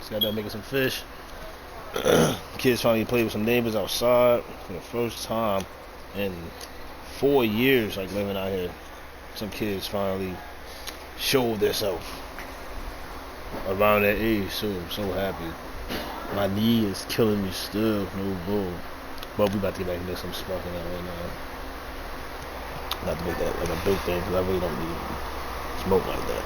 Just got done making some fish. Kids finally played with some neighbors outside for the first time in 4 years, like living out here. Some kids finally showed themselves around that age, so I'm so happy. My knee is killing me still, no bull. But we about to get back into some sparking out right now. Not to make that like a big thing, because I really don't need smoke like that.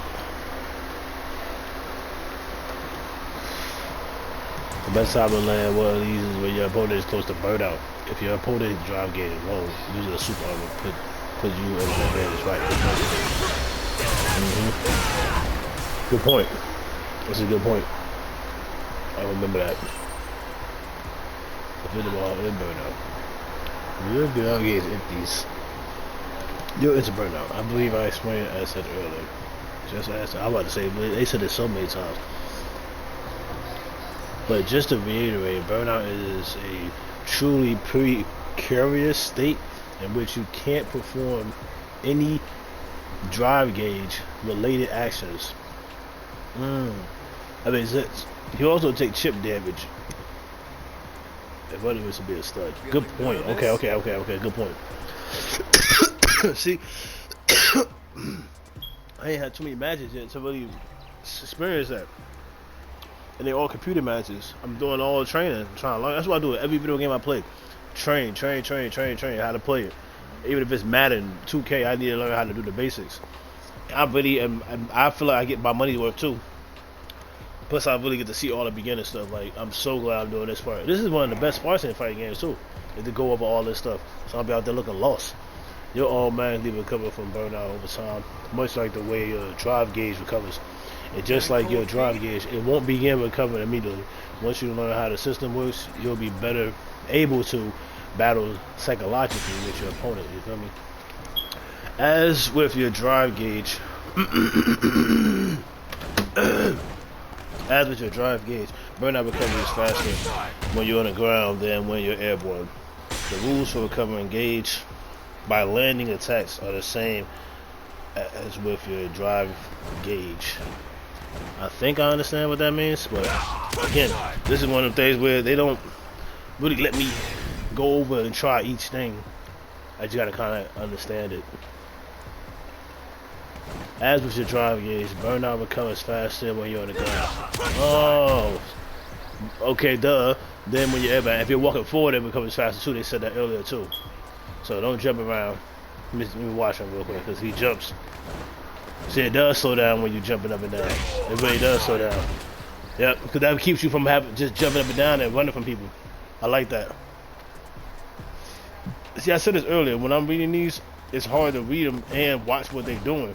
The best time to land one of these is when your opponent is close to burnout. If your opponent drive gauge is low, using a super armor put you in an advantage, right? Good point. That's a good point. I remember that. Defend the ball in burnout. Your ground gauge empties. You're into burnout. I believe I explained it as I said earlier. Just as I'm about to say, they said it so many times. But just to reiterate, burnout is a truly precarious state in which you can't perform any drive gauge related actions. That makes sense. You also take chip damage. If only was to be a stud. Good point. Okay. Good point. See, I ain't had too many matches yet to really experience that. And they're all computer matches. I'm doing all the training, trying to learn. That's what I do with every video game I play. Train how to play it. Even if it's Madden 2K, I need to learn how to do the basics. I really am. I feel like I get my money's worth too. Plus, I really get to see all the beginner stuff. Like, I'm so glad I'm doing this part. This is one of the best parts in fighting games too, is to go over all this stuff. So I'll be out there looking lost. You'll automatically recover from burnout over time, much like the way your drive gauge recovers. And just like your drive gauge, it won't begin recovering immediately. Once you learn how the system works, you'll be better able to battle psychologically with your opponent. You feel me? As with your drive gauge, burnout recovery is faster when you're on the ground than when you're airborne. The rules for recovering gauge by landing attacks are the same as with your drive gauge. I think I understand what that means, but again, this is one of the things where they don't really let me go over and try each thing. I just gotta kind of understand it. As with your drive gauge, burnout recovers faster when you're on the ground. Oh, okay, duh. Then when you're airbound, if you're walking forward, it recovers faster too. They said that earlier too. So don't jump around. Let me watch him real quick, because he jumps. See, it does slow down when you're jumping up and down. It really does slow down. Yep, because that keeps you from just jumping up and down and running from people. I like that. See, I said this earlier. When I'm reading these, it's hard to read them and watch what they're doing.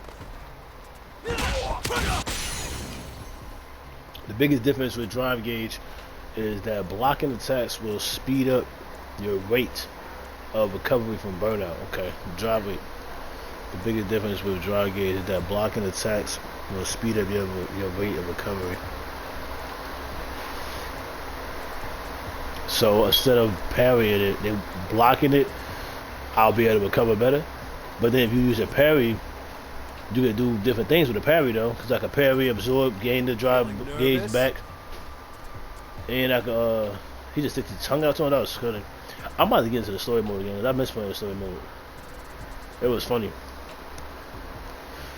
The biggest difference with drive gauge is that blocking attacks will speed up your rate of recovery from burnout. Okay, drive rate. The biggest difference with drive gauge is that blocking attacks will speed up your rate of recovery. So instead of parrying it, they blocking it, I'll be able to recover better. But then if you use a parry, you can do different things with a parry though. Cause I can parry, absorb, gain the drive gauge back, and I can. He just sticks his tongue out to him. That was good. I'm about to get into the story mode again. I miss playing the story mode. It was funny.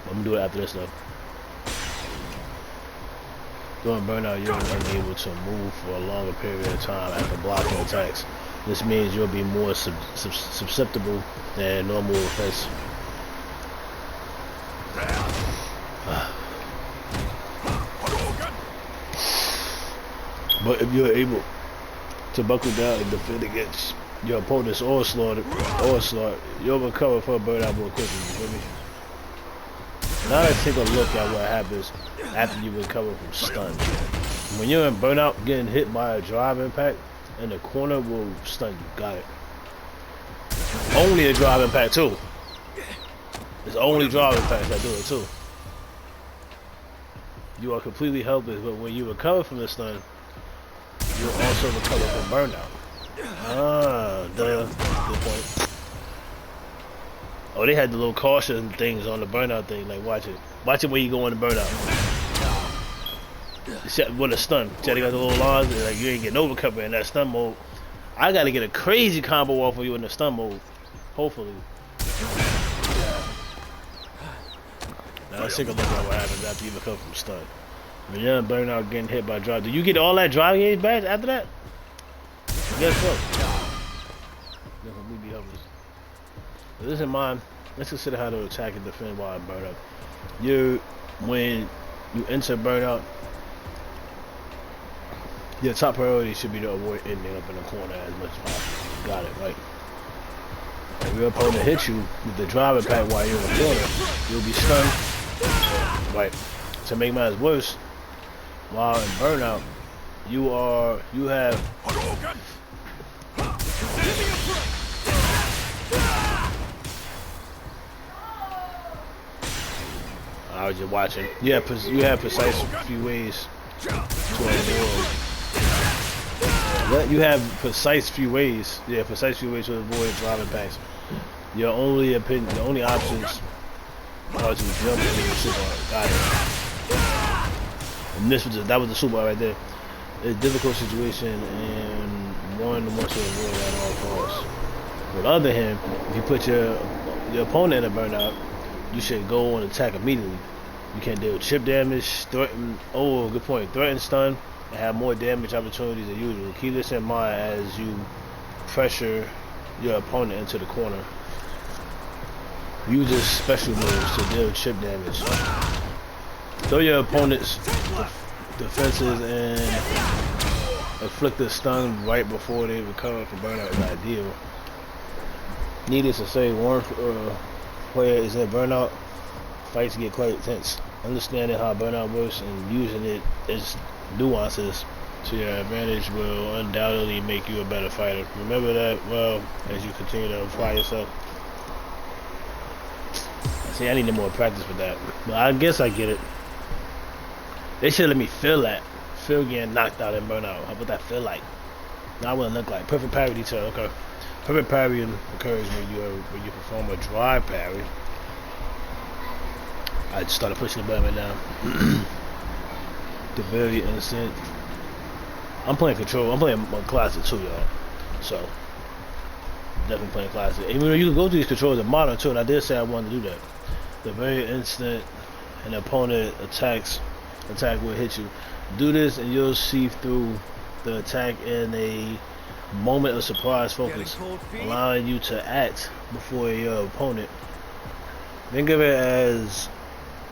I'm gonna do it after this though. During burnout, you're unable to move for a longer period of time after blocking attacks. This means you'll be more susceptible than normal offense. But if you're able to buckle down and defend against your opponent's onslaught, you'll recover from burnout more quickly. You feel me? Now let's take a look at what happens after you recover from stun. When you're in burnout, getting hit by a drive impact in the corner will stun you. Got it. Only a drive impact too. It's only drive impacts that do it too. You are completely helpless, but when you recover from the stun, you'll also recover from burnout. Duh. Good point. Oh, they had the little caution things on the burnout thing. Like, watch it. Watch it when you go on the burnout. with a stun. You got the little lines, and like you ain't getting no recovery in that stun mode. I gotta get a crazy combo off of you in the stun mode. Hopefully. Now let's take a look at what happens after you recover from stun. When you're burnout getting hit by drive. Do you get all that drive gauge back after that? Guess what? Completely helpless. With this in mind, let's consider how to attack and defend while in burnout. When you enter burnout, your top priority should be to avoid ending up in the corner as much as possible. Got it, right? If your opponent hits you with the drive impact while you're in the corner, you'll be stunned. Right. To make matters worse, while in burnout, you have I was just watching. You have precise few ways to avoid. You have precise few ways. Yeah, precise few ways to avoid drive impacts. The only options are to jump into the super art. Got it. And that was the super art right there. It's a difficult situation and one wants to avoid at all costs. On the other hand, if you put your opponent in a burnout, you should go on attack immediately. You can deal chip damage, threaten. Oh, good point. Threaten, stun, and have more damage opportunities than usual. Keep this in mind as you pressure your opponent into the corner. Use special moves to deal chip damage. Throw your opponent's defenses and inflict a stun right before they recover from burnout is ideal. Needless to say, one player is in burnout, fights get quite tense. Understanding how burnout works and using it as nuances to your advantage will undoubtedly make you a better fighter. Remember that well as you continue to apply yourself. See, I need more practice with that, but I guess I get it. They should let me feel that. Feel getting knocked out in burnout. How would that feel like? Now what it look like. Perfect parry detail. Okay. Perfect parry occurs when you perform a drive parry. I just started pushing the button right now. The very instant. I'm playing control. I'm playing classic too, y'all. So definitely playing classic. Even though you can go through these controls in modern too, and I did say I wanted to do that. The very instant an opponent attack will hit you. Do this and you'll see through the attack in a moment of surprise focus, allowing you to act before your opponent. Think of it as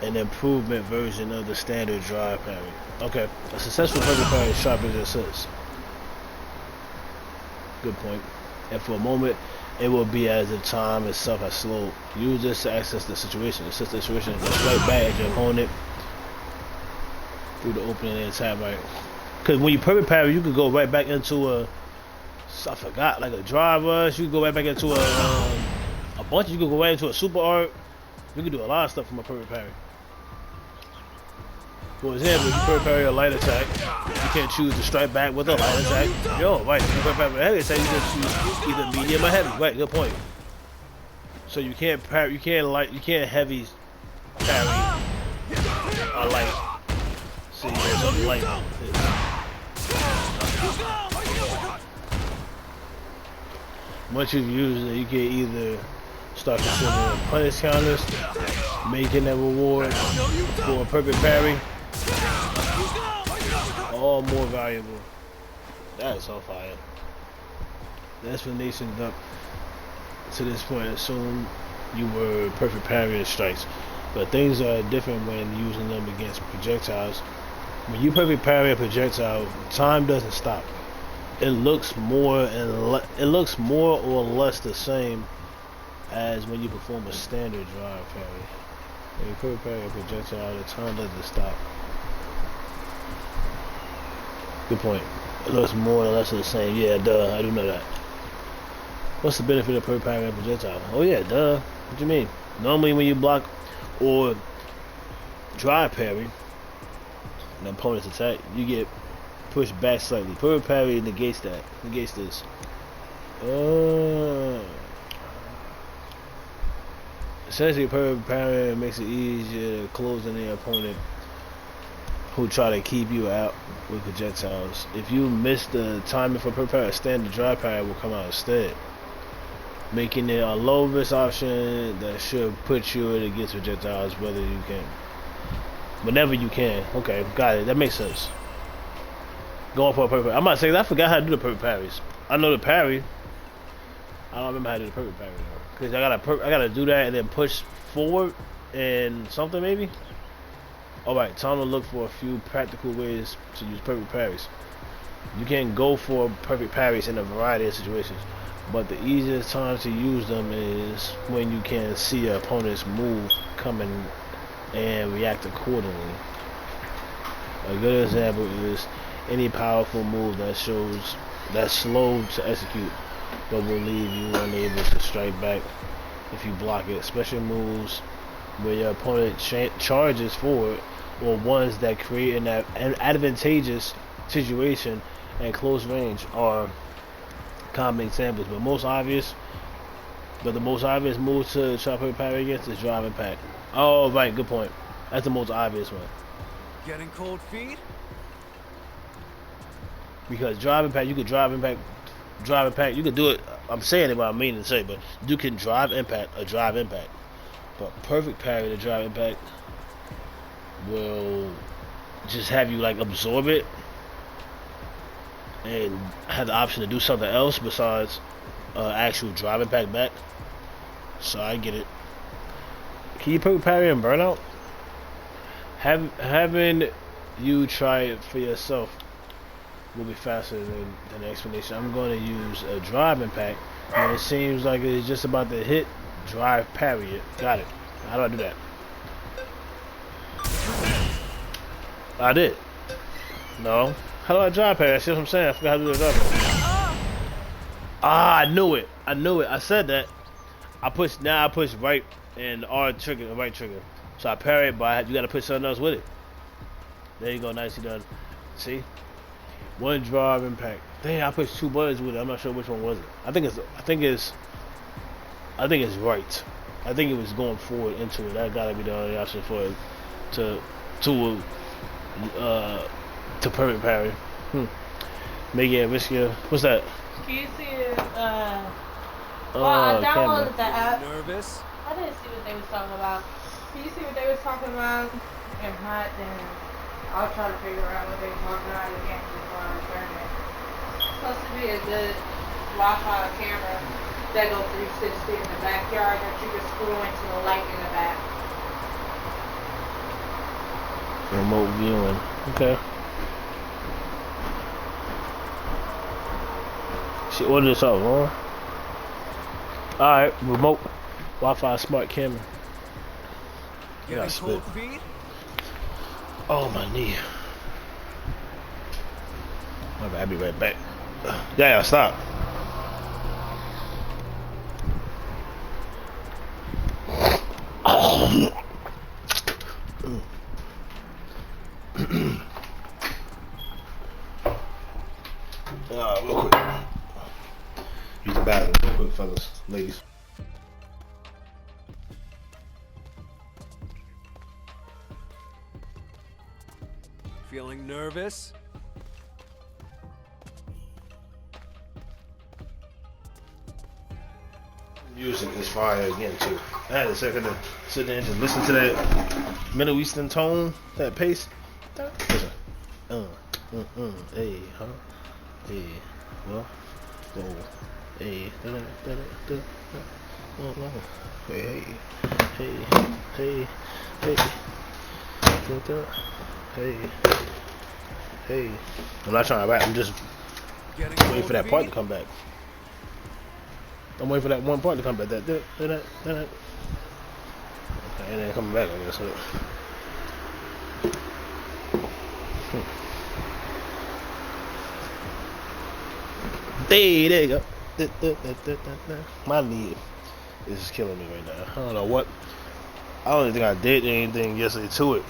an improvement version of the standard drive parry. Okay, a successful perfect parry is sharp as it sits. Good point. And for a moment, it will be as if time itself has slowed. Use this to access the situation. Assess the situation and go straight back at your opponent through the opening and attack right. Because when you perfect parry, you could go right back into I forgot, like a drive rush. You could go right back into a bunch. You could go right into a super art. You could do a lot of stuff from a perfect parry. For example, if you perfect parry a light attack, you can't choose to strike back with a light attack. Yo, right, if you perfect parry with a heavy attack, you can choose either medium or heavy. Right, good point. So you can't parry, you can't heavy parry a light. See, there's a light. Once you've used it, you can either start considering punish counters, making a reward for a perfect parry, all more valuable. That is so fire. The explanation up to this point assume you were perfect parry strikes, but things are different when using them against projectiles. When you perfect parry a projectile, time doesn't stop. It looks more or less the same as when you perform a standard drive parry. When you perfect parry a projectile, the time doesn't stop. Good point. It looks more or less the same. Yeah, duh. I do know that. What's the benefit of perfect parry a projectile? Oh yeah, duh. What do you mean? Normally when you block or drive parry an opponent's attack, you get pushed back slightly. Perfect parry negates that. Negates this. Essentially, perfect parry makes it easier to close in the opponent who try to keep you out with projectiles. If you miss the timing for perfect parry, standard dry parry will come out instead, making it a low risk option that should put you against projectiles whenever you can. Okay, got it. That makes sense. Going for a perfect. I'm not saying I forgot how to do the perfect parries. I know the parry. I don't remember how to do the perfect parry though, because I gotta do that and then push forward and something maybe. All right, time to look for a few practical ways to use perfect parries. You can go for perfect parries in a variety of situations, but the easiest time to use them is when you can see your opponent's move coming and react accordingly. A good example is any powerful move that's slow to execute but will leave you unable to strike back if you block it. Special moves where your opponent charges forward, or ones that create an advantageous situation at close range, are common examples. But the most obvious move to try to parry against is drive impact. Oh right, good point. That's the most obvious one. Getting cold feet? Because drive impact, you could you could do it. I'm saying it what I mean to say, but you can drive impact. But perfect parry to drive impact will just have you like absorb it and have the option to do something else besides actual drive impact back. So I get it. Can you perfect parry and burnout? Having you try it for yourself will be faster than the explanation. I'm going to use a drive impact. When it seems like it's just about to hit, drive parry it. Got it. How do I do that? I did. No. How do I drive parry? That's what I'm saying. I forgot how to do the drive parry. Ah, I knew it. I said that. I push right and R trigger, right trigger. So I parry it, but you got to put something else with it. There you go. Nicely done. See? One drive impact. Dang, I pushed two buttons with it. I'm not sure which one was it. I think it's right. I think it was going forward into it. That gotta be the only option for it to perfect parry. Make it riskier. What's that? Can you see it? Well, I downloaded the app. Nervous? I didn't see what they was talking about. Can you see what they was talking about? If not, then I'll try to figure out what they were talking about again before I return it. It's supposed to be a good Wi-Fi camera that goes 360 in the backyard that you can screw into a light in the back. Remote viewing. Okay. She ordered this out, huh? Alright, remote Wi-Fi smart camera. Getting cold feet? Oh, my knee. My bad, I'll be right back. Yeah, stop. Real quick. Use the bathroom, real quick, fellas, ladies. Feeling nervous? Music is fire again too. I had a second to sit there and just listen to that Middle Eastern tone, that pace. Listen. Hey, huh? Hey, well, whoa, hey, hey, hey, hey. I'm not trying to rap. I'm just waiting for that part to come back. I'm waiting for that one part to come back. That. Okay, and then coming back, I guess. There you go. My knee is killing me right now. I don't know what. I don't even think I did anything yesterday to it.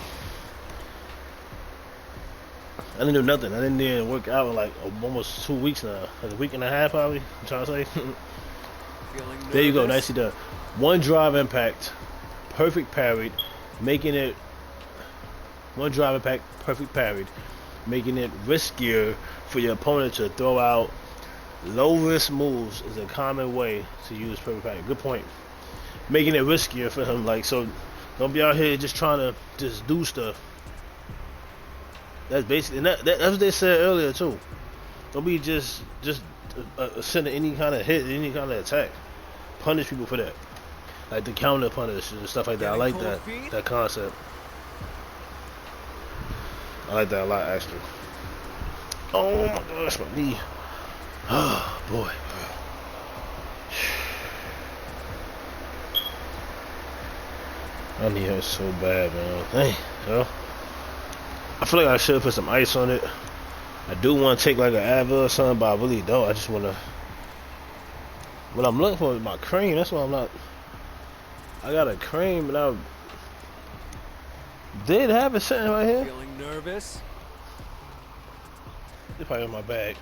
I didn't do nothing. I didn't even work out in like almost 2 weeks now. Like a week and a half, probably. I'm trying to say. There you go. Nicely done. One drive impact, perfect parried, making it One drive impact, perfect parried, making it riskier for your opponent to throw out low risk moves is a common way to use perfect parry. Good point. Making it riskier for him, like, so don't be out here just trying to just do stuff. That's basically, and that's what they said earlier too. Don't be just sending any kind of hit, any kind of attack. Punish people for that, like the counter punish and stuff like that. I like that concept. I like that a lot, actually. Oh my gosh, my knee. Oh boy. My knee hurts so bad, man. Dang, yo. I feel like I should put some ice on it. I do want to take like an Advil or something, but I really don't. I just want to. What I'm looking for is my cream. That's why I'm not. I got a cream, and I did have it sitting right here. Feeling nervous? It's probably in my bag.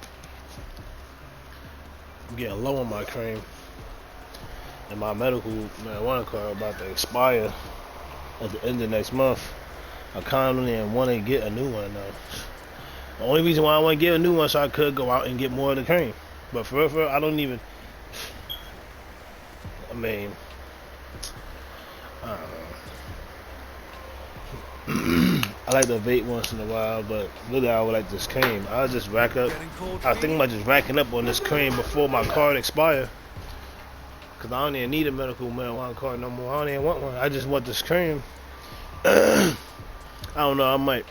I'm getting low on my cream, and my medical marijuana card about to expire at the end of next month. I kind of want to get a new one though. The only reason why I want to get a new one so I could go out and get more of the cream. But for real, I don't even. I mean, I don't know. I like to vape once in a while, but really I would like this cream. I'll just rack up. I think I'm just racking up on this cream before my card expire. Cause I don't even need a medical marijuana card no more. I don't even want one. I just want this cream. I don't know. I might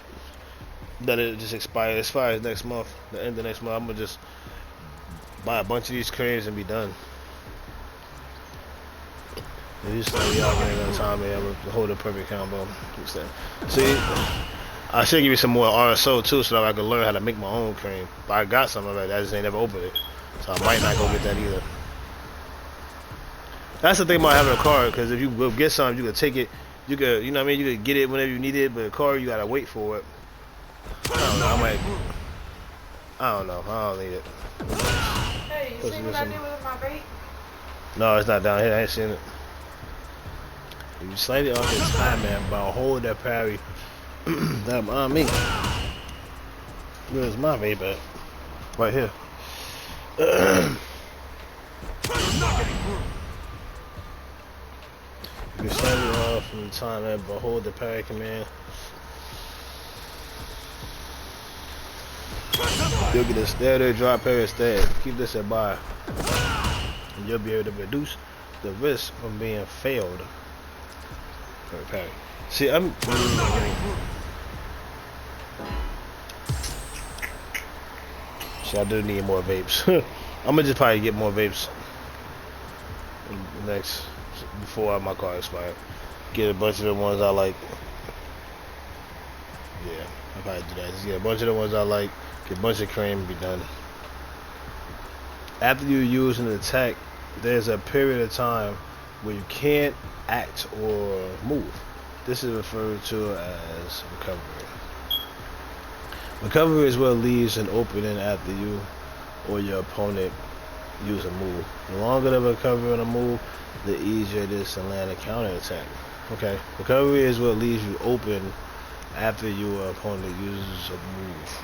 let it just expire. It expires next month. The end of next month. I'm gonna just buy a bunch of these creams and be done. You just like y'all getting another time, man. I'm gonna hold a perfect combo. See, I should give you some more RSO too, so that I can learn how to make my own cream. But I got some of it. I just ain't never opened it, so I might not go get that either. That's the thing about having a card, because if you go get something, you can take it. You could, you know what I mean? You could get it whenever you need it, but a card, you gotta wait for it. I don't know. I don't know. I don't need it. Hey, you see what I did with my vape? No, it's not down here. I ain't seen it. If you slide it off this time, man, but I'll hold that parry. That on me. Where's my vape at? Right here. You slide it off from the time, man, but hold the parry command. You'll get a steady drop parry instead. Keep this at bar, and you'll be able to reduce the risk from being failed. Parry. See, I'm. See, I do need more vapes. I'm gonna just probably get more vapes next before my car expires. Get a bunch of the ones I like. Yeah, I'll probably do that. Just get a bunch of the ones I like. Get a bunch of cream and be done. After you use an attack, there's a period of time where you can't act or move. This is referred to as recovery. Recovery is what leaves an opening after you or your opponent use a move. The longer the recovery on a move, the easier it is to land a counter attack. Okay, recovery is what leaves you open after your opponent uses a move.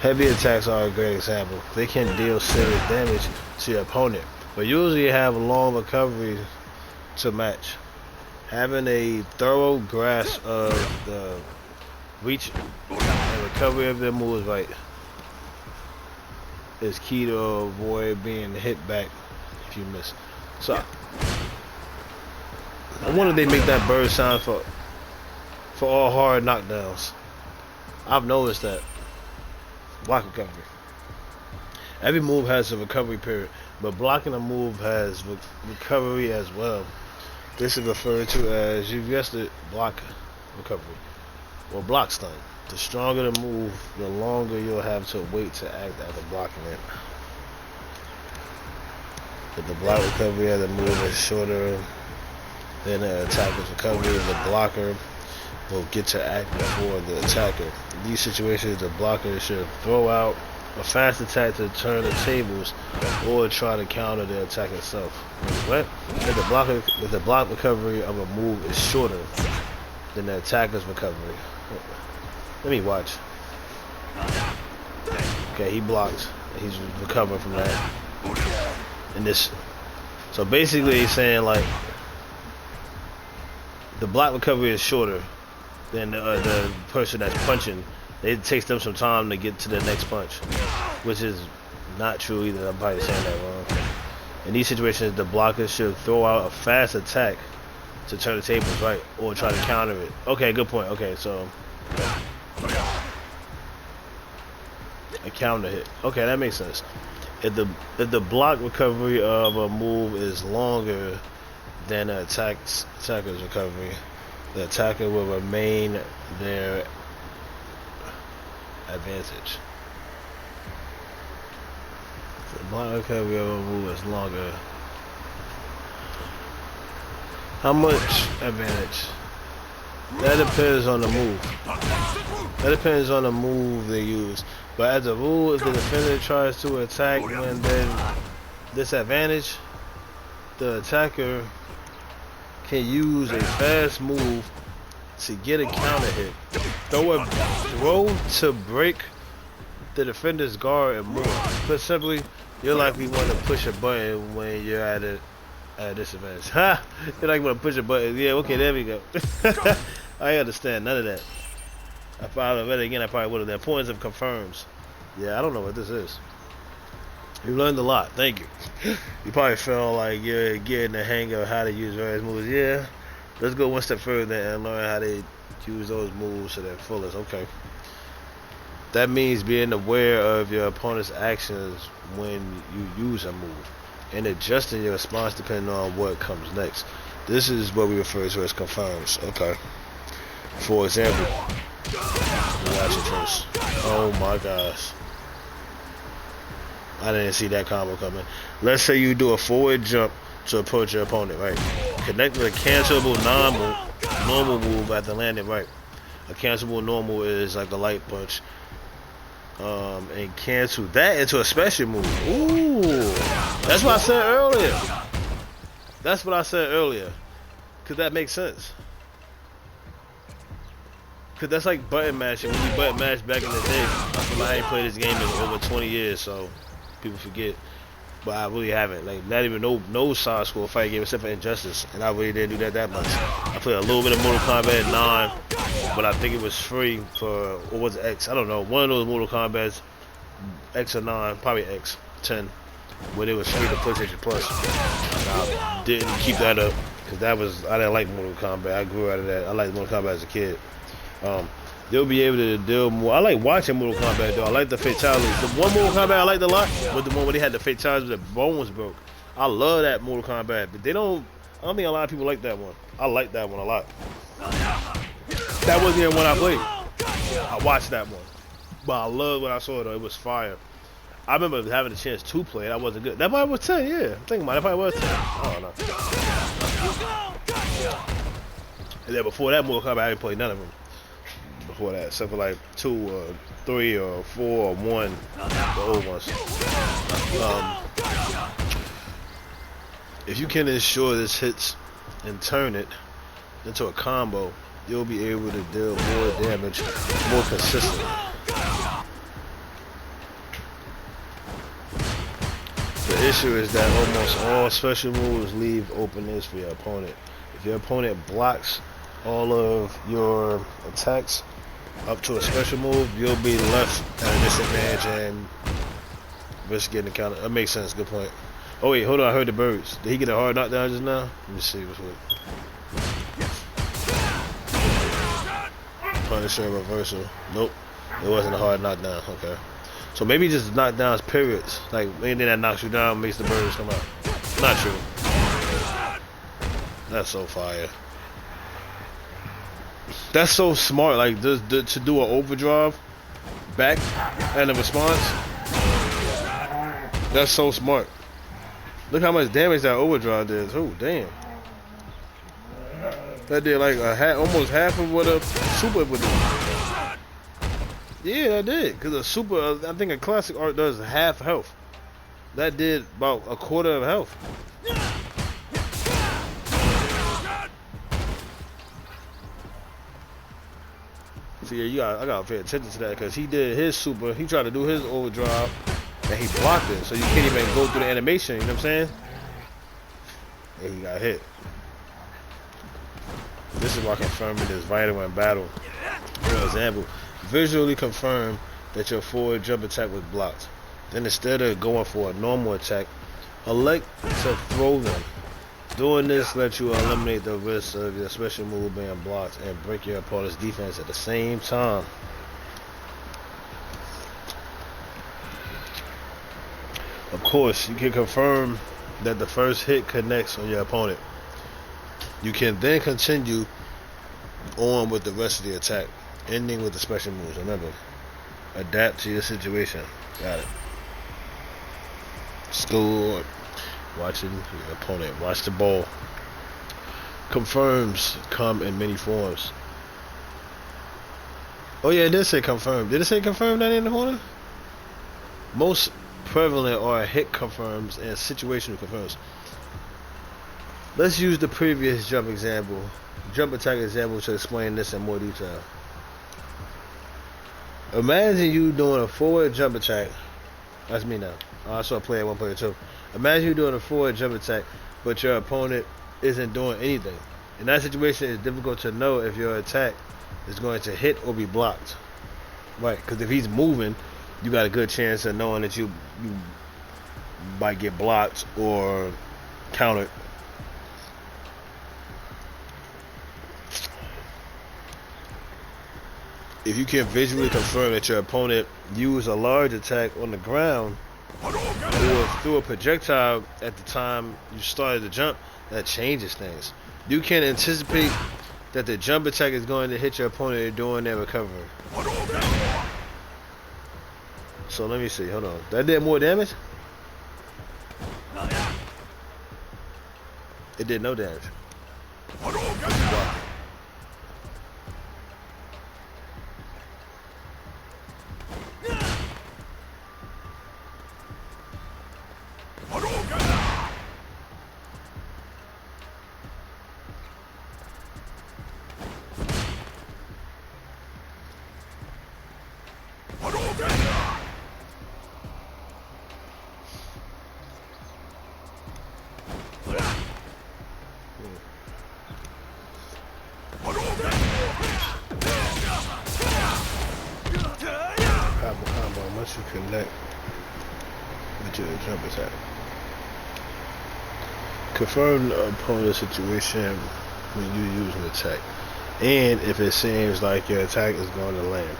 Heavy attacks are a great example. They can deal serious damage to your opponent, but usually have long recovery to match. Having a thorough grasp of the reach and recovery of their moves right is key to avoid being hit back if you miss. So I wonder if they make that bird sound for all hard knockdowns. I've noticed that. Block recovery. Every move has a recovery period, but blocking a move has recovery as well. This is referred to as, you've guessed it, block recovery or block stun. The stronger the move, the longer you'll have to wait to act after blocking it. If the block recovery of the move is shorter than the attacker's recovery, the blocker will get to act before the attacker. In these situations, the blocker should throw out a fast attack to turn the tables or try to counter the attack itself. What? If the block recovery of a move is shorter than the attacker's recovery. Let me watch. Okay, he blocked. He's recovering from that. And this, so basically he's saying like the block recovery is shorter than the person that's punching. It takes them some time to get to the next punch, which is not true either. I'm probably saying that wrong. In these situations, the blocker should throw out a fast attack to turn the tables, right, or try to counter it. Okay, good point. Okay, so a counter hit. Okay, that makes sense. If the block recovery of a move is longer than the attacker's recovery, the attacker will remain their advantage. The block recovery of a move is longer. How much advantage? That depends on the move. That depends on the move they use. But as a rule, if the defender tries to attack when there's disadvantage, the attacker can use a fast move to get a counter hit. Throw to break the defender's guard and move. But simply, you're likely want to push a button when you're at a disadvantage. Ha! You're like want to push a button. Yeah, okay, there we go. I understand none of that. If I read it again, I probably would have. The importance of confirms. Yeah, I don't know what this is. You learned a lot. Thank you. You probably feel like you're getting the hang of how to use various moves. Yeah. Let's go one step further and learn how to use those moves to their fullest. Okay. That means being aware of your opponent's actions when you use a move and adjusting your response depending on what comes next. This is what we refer to as confirms. Okay. For example, watch it first. Oh my gosh. I didn't see that combo coming. Let's say you do a forward jump to approach your opponent, right? Connect with a cancelable normal move at the landing, right? A cancelable normal is like a light punch. And cancel that into a special move. Ooh, that's what I said earlier. That's what I said earlier. Cause that makes sense. Cause that's like button mashing. When you button mash back in the day, I ain't played this game in over 20 years, so people forget. But I really haven't. Like not even no side scroll fight game except for Injustice, and I really didn't do that much. I played a little bit of Mortal Kombat 9, but I think it was free for, or was it X? I don't know. One of those Mortal Kombats, X or 9, probably X 10, when it was free to PlayStation Plus. And I didn't keep that up because I didn't like Mortal Kombat. I grew out of that. I liked Mortal Kombat as a kid. They'll be able to deal more. I like watching Mortal Kombat though. I like the fatalities. The one Mortal Kombat I liked a lot was the one where they had the fatalities where the bones broke. I love that Mortal Kombat, but I don't think a lot of people like that one. I like that one a lot. That wasn't even one I played. I watched that one, but I loved what I saw though. It was fire. I remember having a chance to play it. I wasn't good. That probably was 10. Yeah, I'm thinking about it. That probably was 10. I don't know. And then before that Mortal Kombat, I didn't play none of them. Before that, except for like 2 or 3 or 4 or 1, the old ones. If you can ensure this hits and turn it into a combo, you'll be able to deal more damage more consistently. The issue is that almost all special moves leave openings for your opponent. If your opponent blocks all of your attacks up to a special move, you'll be left at a disadvantage and risk getting the counter. That makes sense. Good point. Oh wait, hold on. I heard the birds. Did he get a hard knockdown just now? Let me see what's what. Punisher reversal. Nope. It wasn't a hard knockdown. Okay. So maybe just knockdowns periods. Like anything that knocks you down makes the birds come out. Not true. That's so fire. That's so smart, like to do an overdrive back and a response. That's so smart. Look how much damage that overdrive did. Oh damn. That did like almost half of what a super would do. Yeah, that did. Cause a super, I think a classic art does half health. That did about a quarter of health. See, I gotta pay attention to that because he did his super. He tried to do his overdrive and he blocked it. So you can't even go through the animation. You know what I'm saying? And he got hit. This is why confirming is vital in battle. For example, visually confirm that your forward jump attack was blocked. Then instead of going for a normal attack, elect to throw them. Doing this lets you eliminate the risk of your special move being blocked and break your opponent's defense at the same time. Of course, you can confirm that the first hit connects on your opponent. You can then continue on with the rest of the attack, ending with the special moves. Remember, adapt to your situation. Got it. Score. Watching your opponent. Watch the ball. Confirms come in many forms. Oh yeah, it did say confirm. Did it say confirm that in the corner? Most prevalent are hit confirms and situational confirms. Let's use the previous jump attack example to explain this in more detail. Imagine you doing a forward jump attack. That's me now. I saw a player 1.2. Imagine you doing a forward jump attack, but your opponent isn't doing anything. In that situation, it's difficult to know if your attack is going to hit or be blocked. Right, because if he's moving, you got a good chance of knowing that you might get blocked or countered. If you can visually confirm that your opponent used a large attack on the ground or threw a projectile at the time you started the jump, that changes things. You can anticipate that the jump attack is going to hit your opponent during their recovery. So let me see, hold on. That did more damage? It did no damage. Wow. Once you connect with your jump attack, confirm the opponent's situation when you use an attack, and if it seems like your attack is going to land.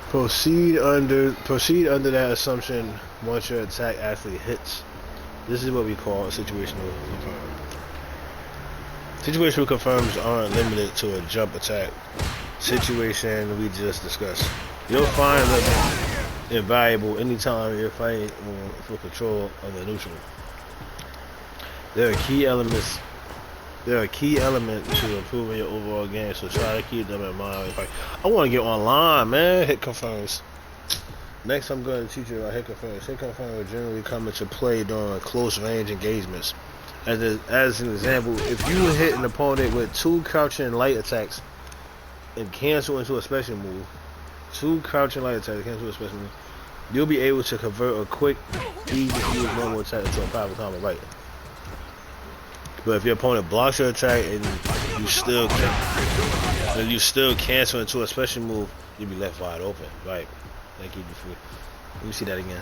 Proceed under that assumption once your attack actually hits. This is what we call a situational confirm. Situational confirms aren't limited to a jump attack situation we just discussed. You'll find them invaluable anytime you're fighting for control of the neutral. There are key elements to improving your overall game, so try to keep them in mind. I want to get online, man. Hit confirms. Next, I'm going to teach you about hit confirms. Hit confirms will generally come into play during close range engagements. As an example, if you hit an opponent with 2 crouching light attacks and cancel into a special move, 2 crouching light attacks cancel a special move, you'll be able to convert a quick, easy to use normal attack into a powerful combo right. But if your opponent blocks your attack and you still cancel into a special move, you'll be left wide open. Right. Thank you for. Let me see that again.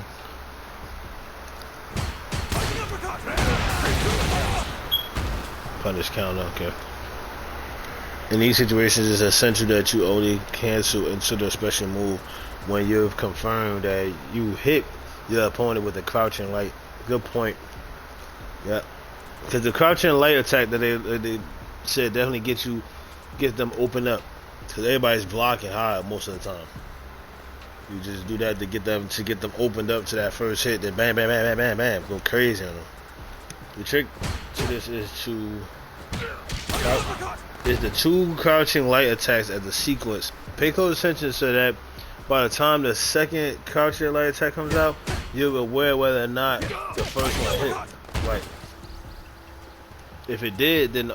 Punish counter, okay. In these situations, it's essential that you only cancel into the special move when you've confirmed that you hit your opponent with a crouching light. Good point. Yep. Because the crouching light attack that they said definitely get them open up. Because everybody's blocking high most of the time. You just do that to get them opened up to that first hit. Then bam, bam, bam, bam, bam, bam, go crazy on them. The trick to this is the 2 crouching light attacks as a sequence. Pay close attention so that by the time the second crouching light attack comes out, you're aware whether or not the first one hit. Right. If it did, then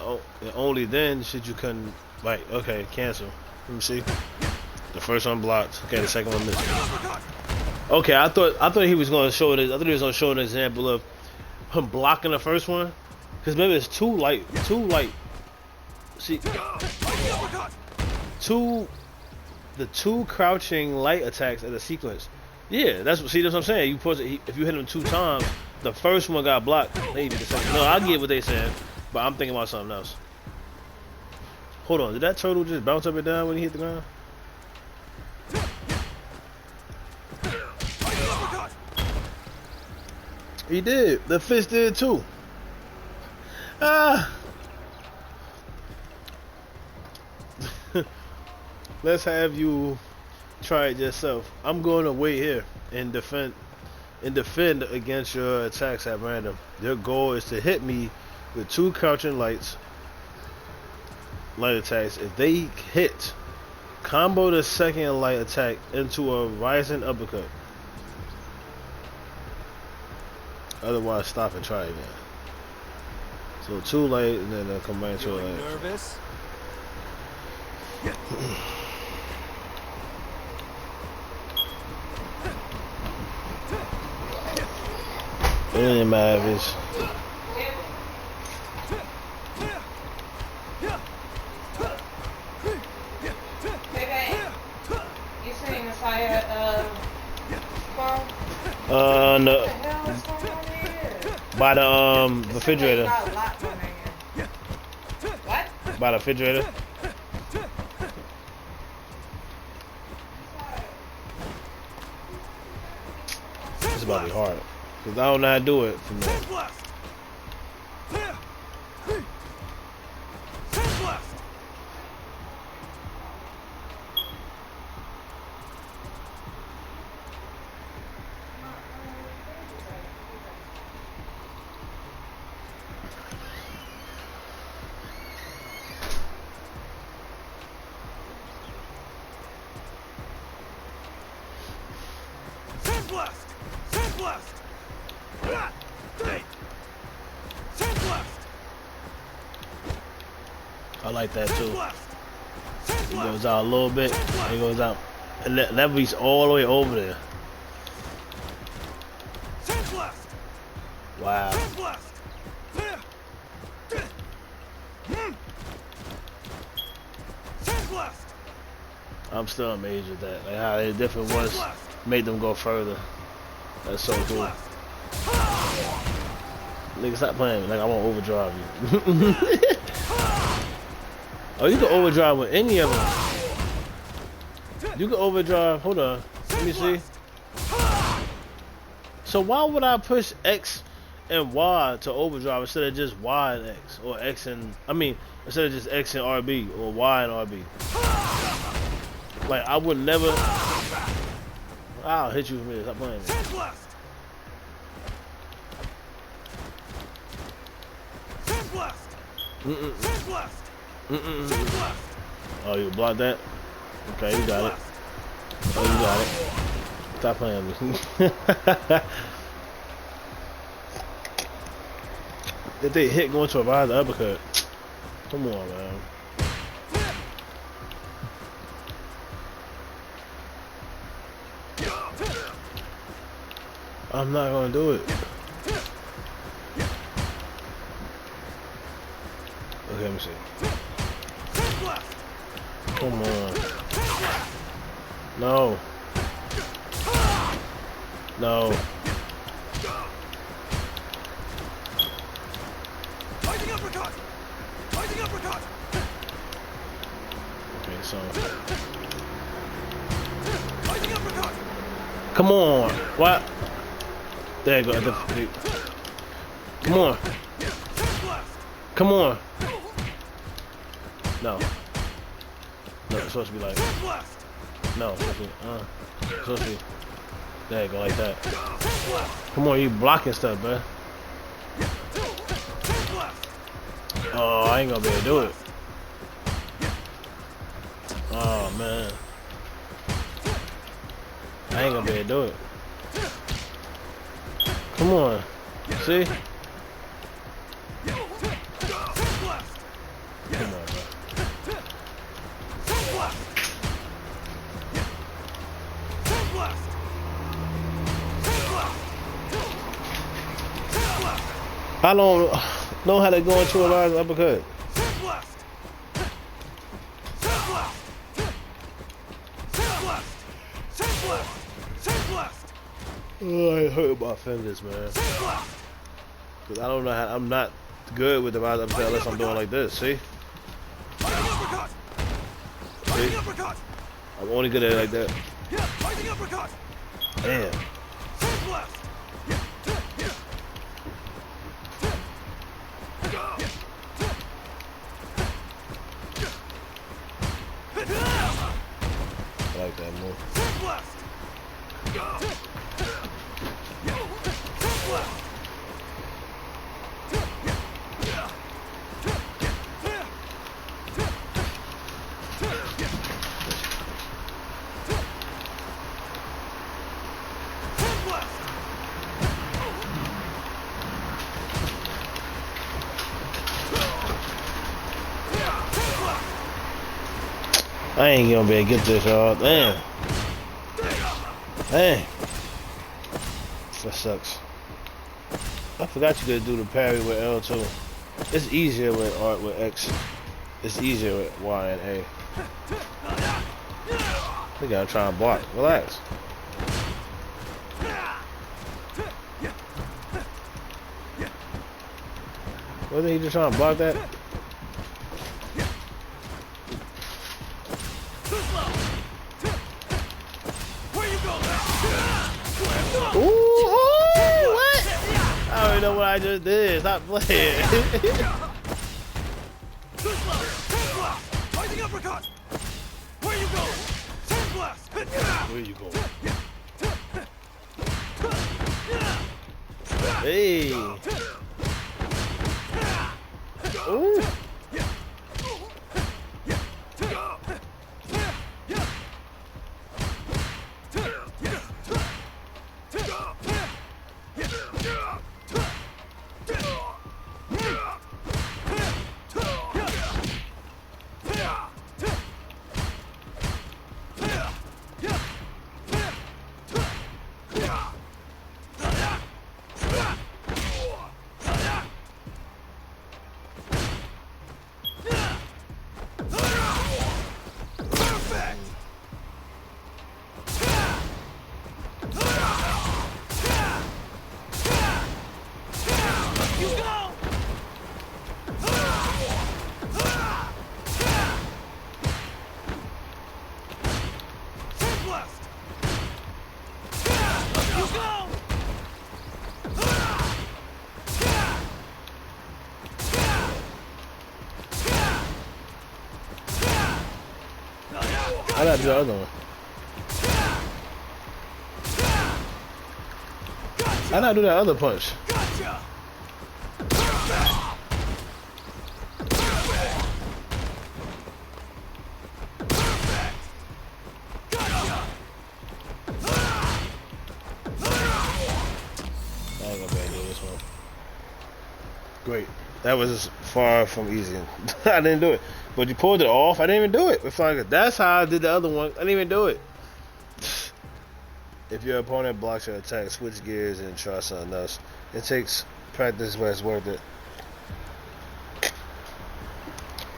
only then should you right. Okay, cancel. Let me see. The first one blocked. Okay, the second one missed. Okay, I thought he was gonna show this. I thought he was gonna show an example of him blocking the first one. Cause maybe it's two see the two crouching light attacks in the sequence. Yeah, that's what I'm saying. You put if you hit him 2 times, the first one got blocked. Maybe the second. No, I get what they said, but I'm thinking about something else. Hold on, did that turtle just bounce up and down when he hit the ground? He did. The fish did too. Ah. Let's have you try it yourself. I'm going to wait here and defend against your attacks at random. Their goal is to hit me with 2 crouching light attacks. If they hit, combo the second light attack into a rising uppercut. Otherwise, stop and try again. So 2 light and then they'll combine to a light. Nervous? It doesn't matter if it's You sitting inside car? no, What the hell is going on here? by the refrigerator. Got a lot going on here. What? By the refrigerator. It's about to be hard. Cause I don't know how to do it from there. I like that too. It goes out a little bit, and it goes out. And that reaches all the way over there. Wow. I'm still amazed with that. Like how the different ones made them go further. That's so cool. Nigga, stop playing me. Like I won't overdrive you. Oh, you can overdrive with any of them. You can overdrive. Hold on. Let me see. So why would I push X and Y to overdrive instead of just Y and X, or X and instead of just X and RB or Y and RB? Like I would never. I'll hit you from here. Stop playing me. Oh, you blocked that? Okay, you got it. Oh, you got it. Stop playing with me. If they hit going to a rise uppercut. Come on, man. I'm not gonna do it. Okay, let me see. Come on. No. No. Okay, so. Come on. What? There you go. Come on. Come on. No. No, it's supposed to be like. No, it's supposed to be. There you go, like that. Come on, you blocking stuff, man. Oh, I ain't gonna be able to do it. Oh, man. I ain't gonna be able to do it. Come on. See? Come on, bro. I don't know how to go into a large uppercut. Step left. Step left. Step left. Step left. Step left. Oh, I hurt my fingers, man. Step left. Cause I don't know how. I'm not good with the large uppercut unless I'm doing like this. See? Fighting uppercut. See? Fighting uppercut. I'm only good at it like that. Yeah, fighting uppercut. Damn. Step left. I like that move. Step left. Step left. I ain't gonna be able to get this, y'all. Damn. Damn. That sucks. I forgot you could do the parry with L2. It's easier with art with X. It's easier with Y and A. We gotta try and block. Relax. Wasn't he just trying to block that? Ooh, oh, what? I don't even know what I just did. Stop playing. Fighting uppercut. Where you go? Step left. Where you go? Hey. Ooh. I gotta do the other one. I gotta do that other punch. Gotcha. I ain't gonna be able to do this one. Great. That was far from easy. I didn't do it. But you pulled it off. I didn't even do it. It's like, that's how I did the other one. I didn't even do it. If your opponent blocks your attack, switch gears and try something else. It takes practice, but it's worth it.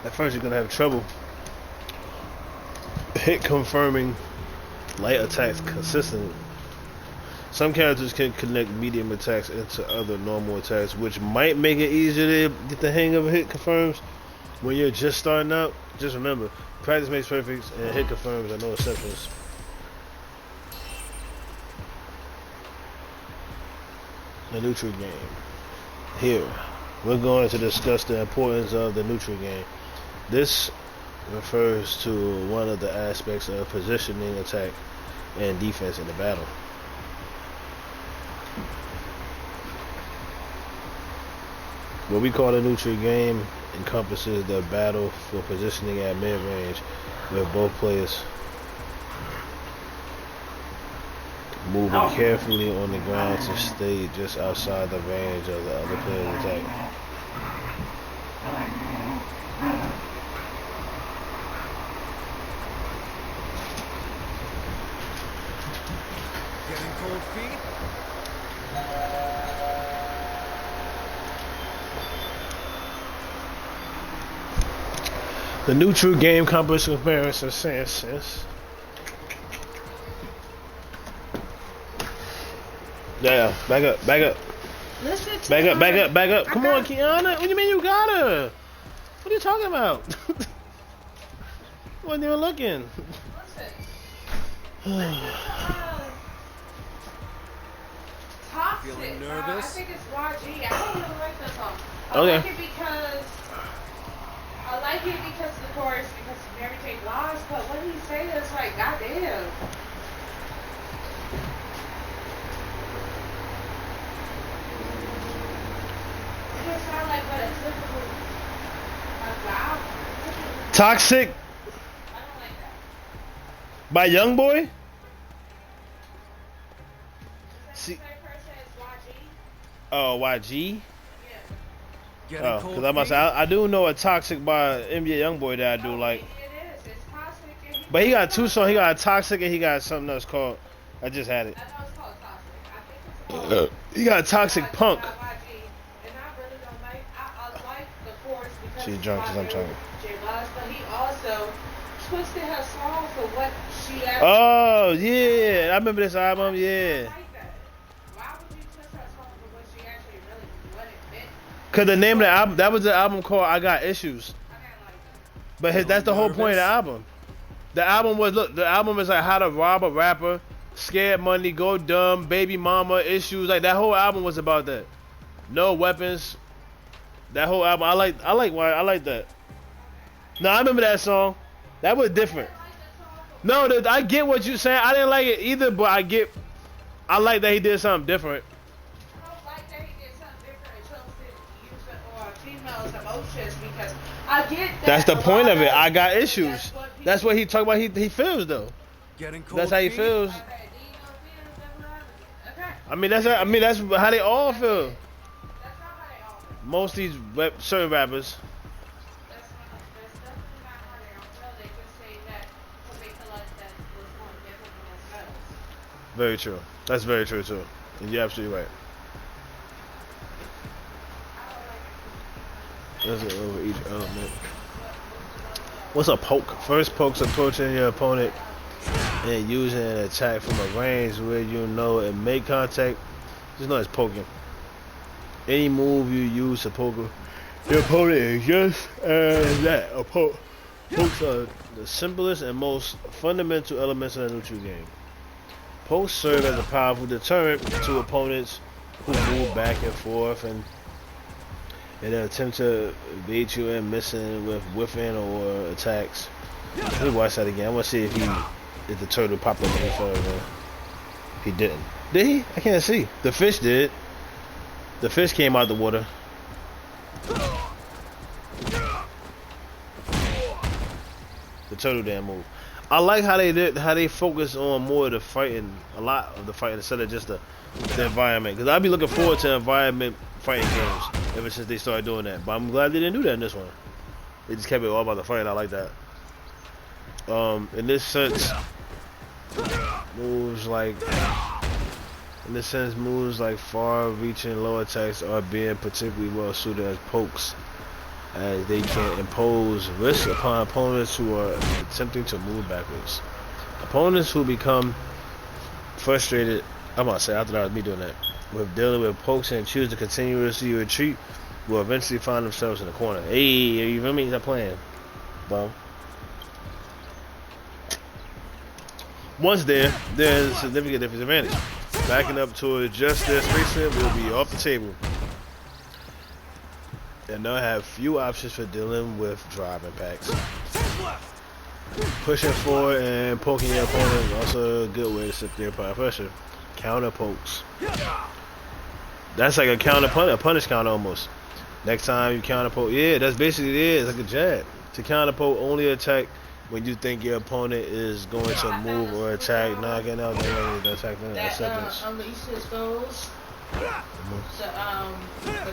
At first you're gonna have trouble hit confirming light attacks consistently. Some characters can connect medium attacks into other normal attacks, which might make it easier to get the hang of hit confirms. When you're just starting out, just remember, practice makes perfect, and hit confirms are no exceptions. The neutral game. Here, we're going to discuss the importance of the neutral game. This refers to one of the aspects of positioning, attack, and defense in the battle. What we call the neutral game encompasses the battle for positioning at mid-range, where both players moving carefully on the ground to stay just outside the range of the other player's attack. Getting cold feet. The new true game comparison sense. Yeah, back up. Listen to Back her. up. Come on, Kiana. What do you mean you got her? What are you talking about? Wasn't even looking. Toxic. Feeling I nervous? think it's YG. I don't really like that song. I Okay. like it because of the chorus, because Mary J. Blige, but what he say is like, goddamn. It just sound like what a typical wow. Toxic I don't like that. by Young Boy. Is that See- the same person as YG? Oh, YG. Yeah. Getting Oh, cold because I must. feet? I do know a Toxic by NBA Young Boy that I do like. It is. It's toxic. And But he got two songs. He got Toxic and he got something else called. I just had it. I know it's called toxic. I think it's called. He got Toxic Punk. And I really don't like. I like the chorus because She's it's drunk 'cause I'm by talking. J. Blige, but he also twisted her song for what she actually. Oh yeah, I remember this album. I Yeah. like that. Why would you twist her song for what she actually really what it meant? Cause the name of the album, that was the album called "I Got Issues." I didn't like that. But that's the whole point of the Nervous? album. The album was the album is like how to rob a rapper, scared money, go dumb, baby mama issues. Like that whole album was about that. No weapons. That whole album, I like that. No, I remember that song. That was different. No, I get what you're saying. I didn't like it either, but I like that he did something different. I don't like that he did something different and chose to use it on females' emotions because I get that. That's the a point lot of it. I got issues. That's what That's what he talk about. He feels though. Getting cold That's how he feet? feels. Okay, do you know feelings? Okay. I mean that's how they all feel. That's not how they all feel. Most of these certain rappers. That's definitely not how they all feel. They just say that because they feel like that's what's more different than themselves. Very true. That's very true too. And you're absolutely right. That's it over each element. What's a poke? First poke's approaching your opponent and using an attack from a range where you know it make contact. Just know it's poking. Any move you use to poke your opponent is just as that. Pokes are the simplest and most fundamental elements of the neutral game. Pokes serve as a powerful deterrent to opponents who move back and forth and in an attempt to beat you and missing with whiffing or attacks. Let me watch that again. I want to see if the turtle popped up any further. He didn't. Did he? I can't see. The fish did. The fish came out of the water. The turtle didn't move. I like how they focus on more of the fighting, a lot of the fighting instead of just the environment. Because I'd be looking forward to environment fighting games ever since they started doing that. But I'm glad they didn't do that in this one. They just kept it all about the fighting. I like that. In this sense, moves like far-reaching low attacks are being particularly well suited as pokes, as they can impose risk upon opponents who are attempting to move backwards. Opponents who become frustrated, I'm gonna say after that was me doing that, with dealing with pokes and choose to continuously retreat will eventually find themselves in the corner. Hey, you feel me? Stop playing, bum. Once there's a significant disadvantage. Backing up towards just their spacing will be off the table. And they'll have few options for dealing with drive impacts. Pushing forward and poking your opponent is also a good way to sit there and apply pressure. Counter pokes. That's like a punish counter almost. Next time you counter poke, yeah, that's basically it. It's like a jab. To counter poke, only attack when you think your opponent is going to move or attack, knocking out the attack in a That seconds. unleashes those. The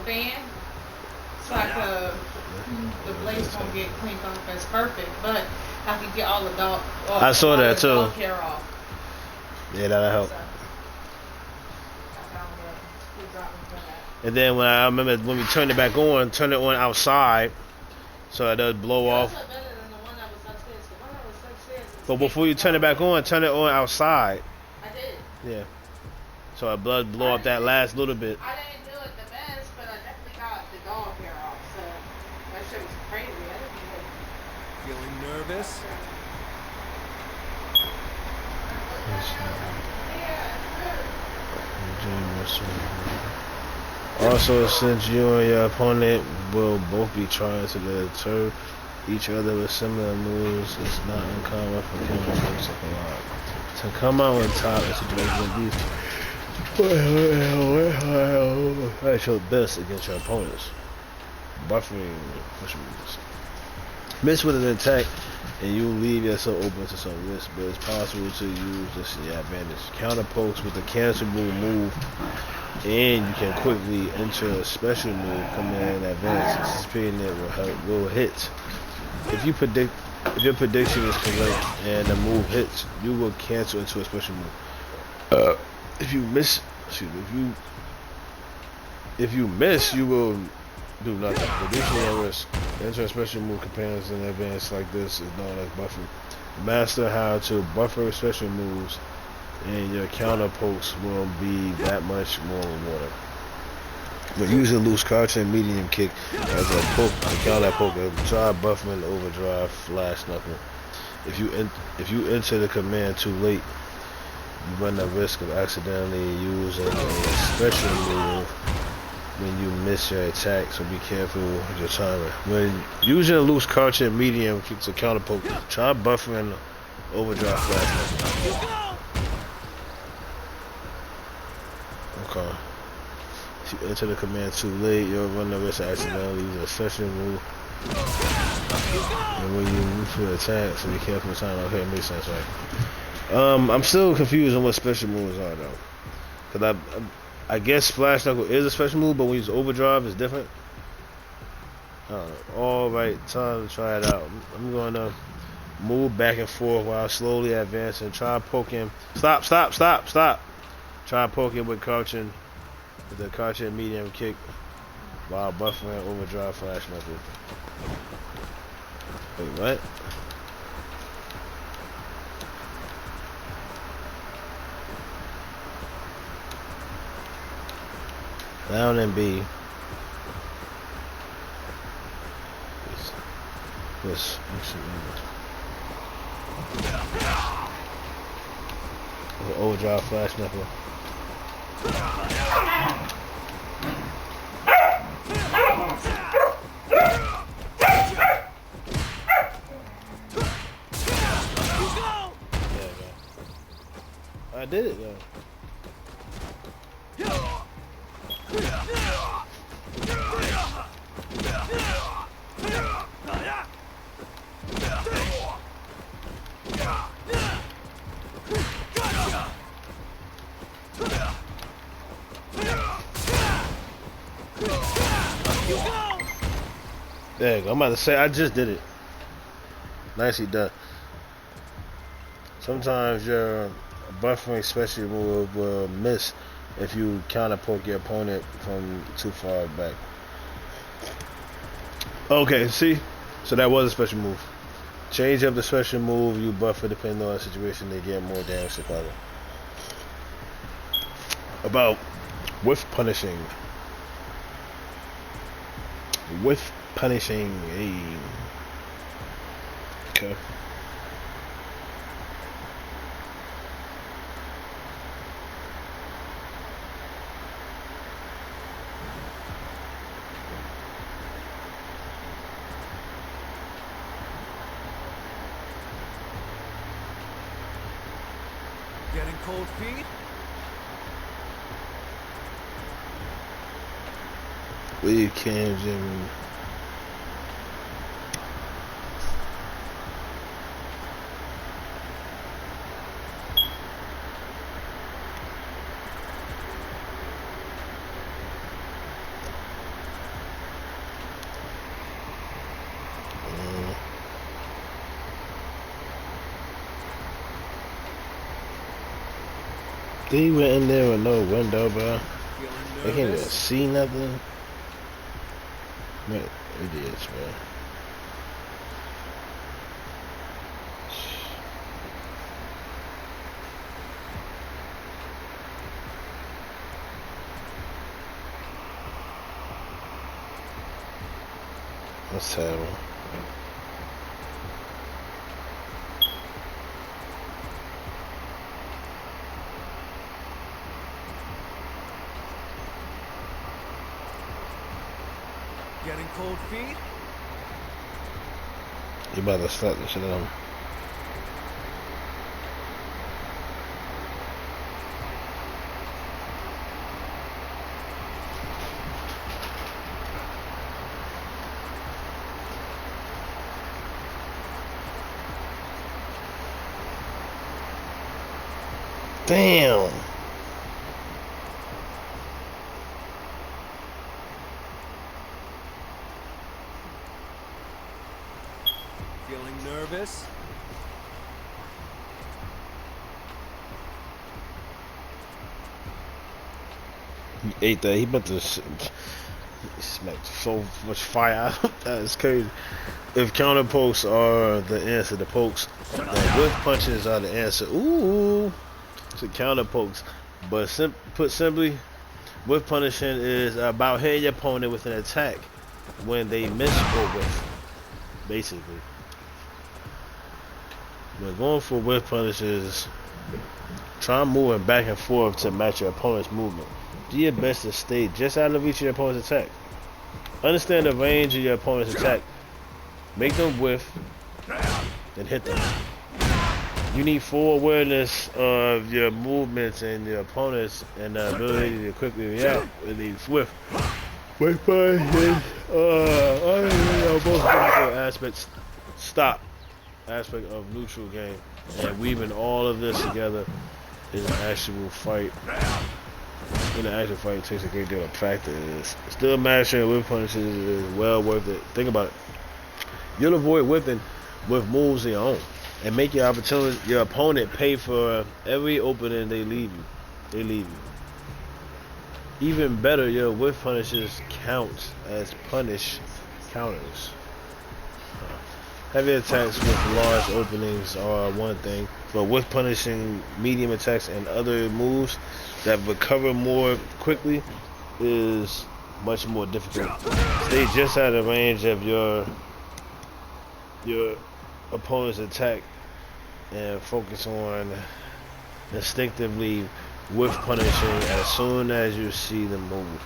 fan. It's like the blades don't get cleaned off as perfect, but I can get all the dog. I saw that too. Dog hair off. Yeah, that'll help. So, I found a screwdriver for that. And then I remember when we turn it on outside, so it does blow off. That's better than But before you turn it back on, turn it on outside. I did. Yeah. So our blood blow up that last little bit. I didn't do it the best, but I definitely got the dog hair off, so that shit was crazy. I didn't do it. Feeling nervous? Also, since you and your opponent will both be trying to deter each other with similar moves, it's not uncommon for chemicals to collide. To come out on top in situations like these, that's your best against your opponents. Buffering, push moves. Miss with an attack, and you leave yourself open to some risk, but it's possible to use this in your advantage. Counter pokes with a cancelable move, and you can quickly enter a special move coming in advance, anticipating it will hit. If your prediction is correct and the move hits, you will cancel into a special move. If you miss, you will do nothing. Reducing your risk. Enter a special move companions in advance like this is known as buffering. Master how to buffer special moves, and your counter pokes will be that much more rewarding. When using loose crouch and medium kick as a poke, a counter poker, try buffering overdrive flash knuckle. If you enter the command too late, you run the risk of accidentally using a special move when you miss your attack, so be careful with your timer. When using a loose crouch and medium kick to counter poke, try buffering overdrive flash knuckle. Okay. If you enter the command too late, you'll run the risk of accidentally using a special move. And when you move for the attack, so be careful with time. Okay, it makes sense, right? I'm still confused on what special moves are though. Cause I guess Flash Knuckle is a special move, but when you use overdrive, it's different. Alright, time to try it out. I'm going to move back and forth while slowly advancing. Try poking. Stop. Try poking with crouching. With the crouching medium kick while buffering overdrive Flash Knuckle. Wait, what? Down and B. This overdrive Flash Knuckle. I did it though. There you go. I'm about to say I just did it. Nicely done. Sometimes your buffering special move will miss if you counter poke your opponent from too far back. Okay, see? So that was a special move. Change up the special move you buffer depending on the situation to get more damage to cover. About with punishing. With punishing a okay. Getting cold feet? Leave Cam Jimmy. They went in there with no window, bro. They can't even see nothing. Man, idiots, man. That's terrible. Getting cold feet? You about to slap the shit out of him. Damn. Feeling nervous? He ate that. He about to smack so much fire out. That is crazy. If counter pokes are the answer, the pokes, then whiff punches are the answer. Ooh, to counter pokes. But put simply, whiff punishing is about hitting your opponent with an attack when they miss or whiff, basically. But going for whiff punishes, try moving back and forth to match your opponent's movement. Do your best to stay just out of reach of your opponent's attack. Understand the range of your opponent's attack. Make them whiff, then hit them. You need full awareness of your movements and your opponents and the ability to quickly react when they whiff. Whiff punches, both difficult aspects. Stop. Aspect of neutral game, and weaving all of this together in an actual fight. In an actual fight, it takes a great deal of practice. Still mastering whip punches is well worth it. Think about it. You'll avoid whipping with moves of your own, and make your opponent pay for every opening they leave you. Even better, your whip punishes count as punish counters. Heavy attacks with large openings are one thing, but with punishing medium attacks and other moves that recover more quickly is much more difficult. Stay just out of range of your opponent's attack and focus on instinctively whiff punishing as soon as you see them move.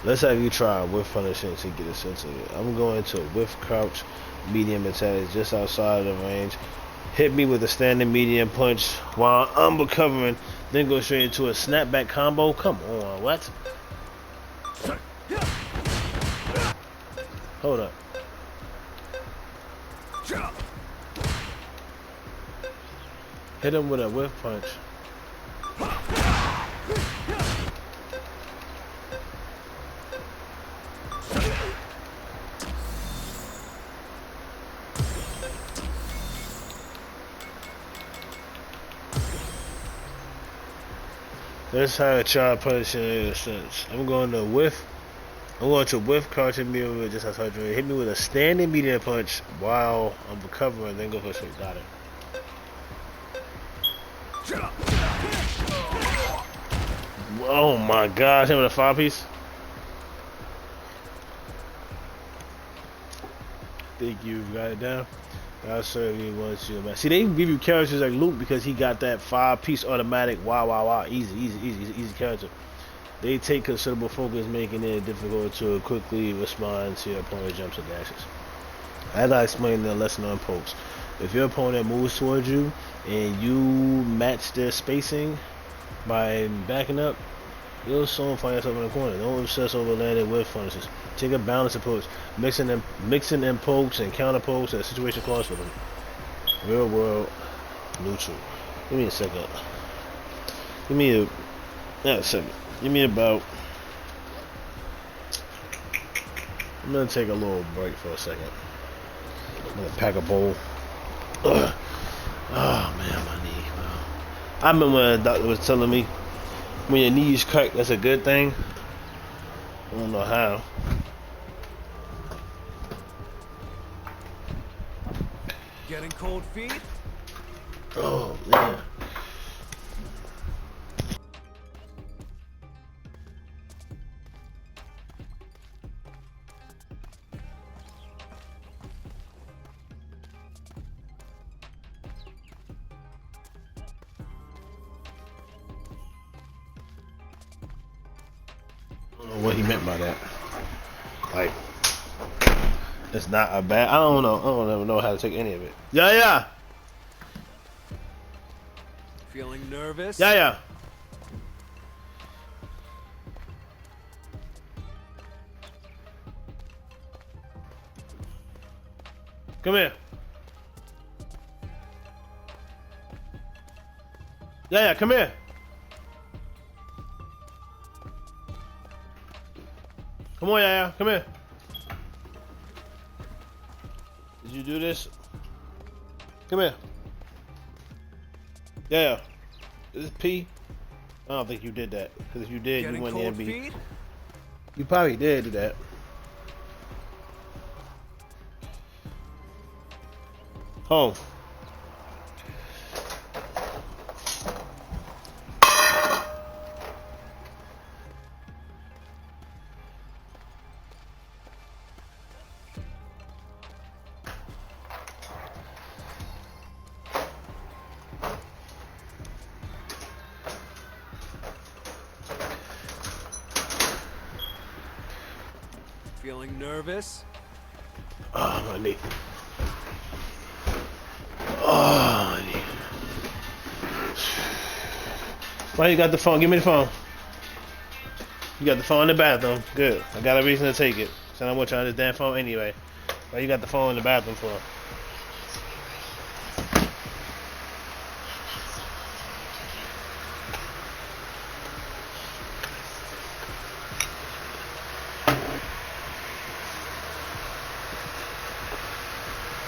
Let's have you try whiff punishing to get a sense of it. I'm going to whiff crouch medium attack just outside of the range. Hit me with a standing medium punch while I'm recovering, then go straight into a snapback combo. Come on, what? Hold up. Hit him with a whiff punch. That's how I try punishing in a sense. I'm going to whiff crouch hit me over just outside the ring. Hit me with a standing medium punch while I'm recovering, then go for a straight. Got it. Oh my gosh, him with a 5-piece. Think you got it down. I'll serve you once you, man. See, they give you characters like Luke because he got that 5-piece automatic. Wow. Easy character. They take considerable focus, making it difficult to quickly respond to your opponent's jumps and dashes. As I explained in the lesson on pokes, if your opponent moves towards you and you match their spacing by backing up, you'll soon find yourself in the corner. Don't obsess over landing whiff punches. Take a balanced approach, mixing in pokes and counter pokes as situation calls for them. Real world, neutral. Give me a second. Give me about. I'm gonna take a little break for a second. I'm gonna pack a bowl. Ugh. Oh man, my knee. I remember when the doctor was telling me when your knees crack, that's a good thing. I don't know how. Getting cold feet? Oh man. what he meant by that. Like, it's not a bad. I don't know. I don't ever know how to take any of it. Yeah, yeah. Feeling nervous? Yeah, yeah. Come here. Yeah, yeah, come here. Come on, yeah, yeah, come here. Did you do this? Come here. Yeah, yeah. Is this P? I don't think you did that. Because if you did, Getting you went in cold and be. feet? You probably did do that. Home. Feeling nervous? Oh, my knee. Oh, my knee. Why you got the phone? Give me the phone. You got the phone in the bathroom. Good. I got a reason to take it. So I want you on this damn phone anyway. Why you got the phone in the bathroom for?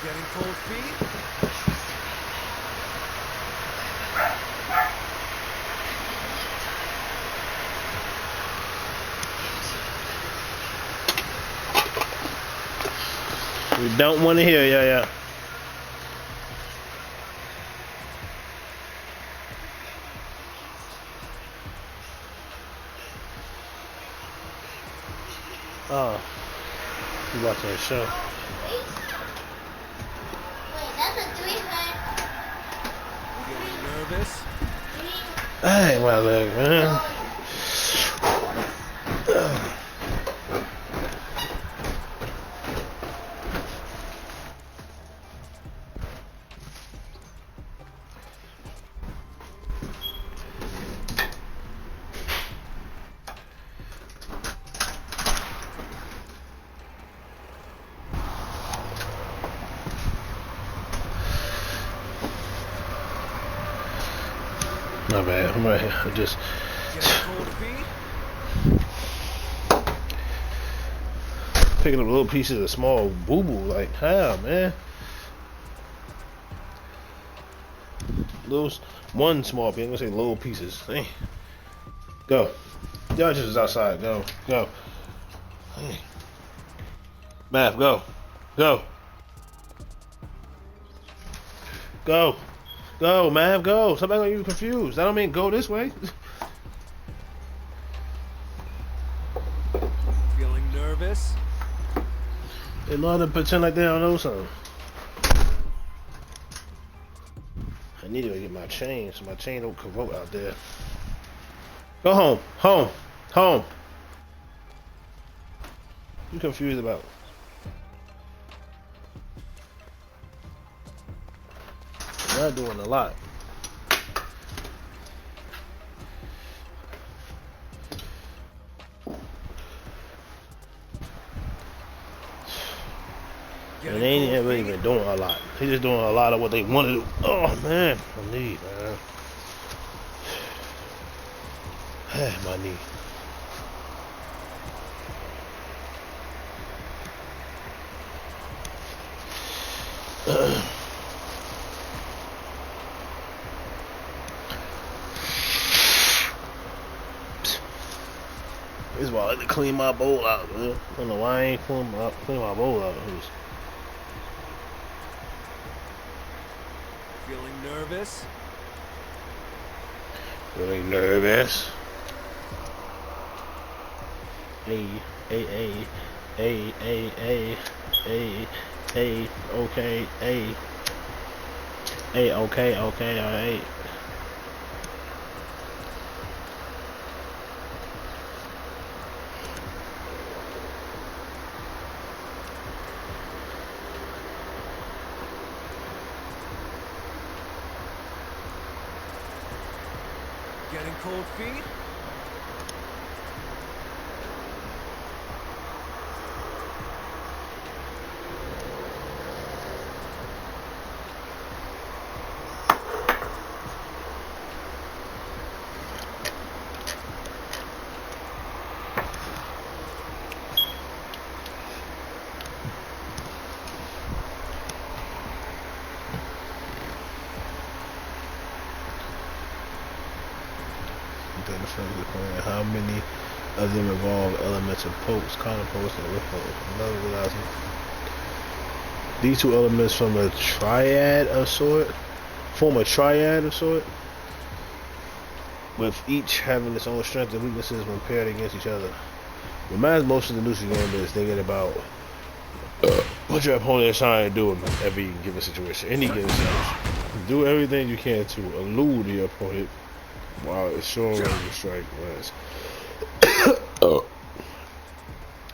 Getting cold feet? We don't want to hear, yeah, yeah. Oh, you watching a show? Wait, that's a 300. Feeling nervous? Hey, my leg, man. My bad. I'm right here. I just. Getting cold feet? Picking up little pieces of small boo boo, like how, man? Little, one small piece. I'm gonna say little pieces. Hey. Go. Y'all just outside. Go. Go. Hey. Math, go. Go. Go. Go, man, go. Somebody gonna get you confused. That don't mean go this way. Feeling nervous? They know how to pretend like they don't know something. I need to get my chain so my chain don't corrode out there. Go home. Home. Home. You confused about? Not doing a lot. And they ain't really been doing a lot. They just doing a lot of what they want to do. Oh man, my knee, man. My knee. This is why I like to clean my bowl out, man. I don't know why I ain't clean my bowl out. Feeling nervous? Really nervous. Hey, hey, hey, hey, hey, hey, hey, hey, okay, hey. Hey, okay, okay, alright. cold feet. How many of them involve elements of pokes, counterpose, and lift? These two elements form a triad of sort, with each having its own strengths and weaknesses when paired against each other. Reminds most of the Lucy game is thinking about what your opponent is trying to do in every given situation, any given situation. Do everything you can to elude your opponent while ensuring your strike lands.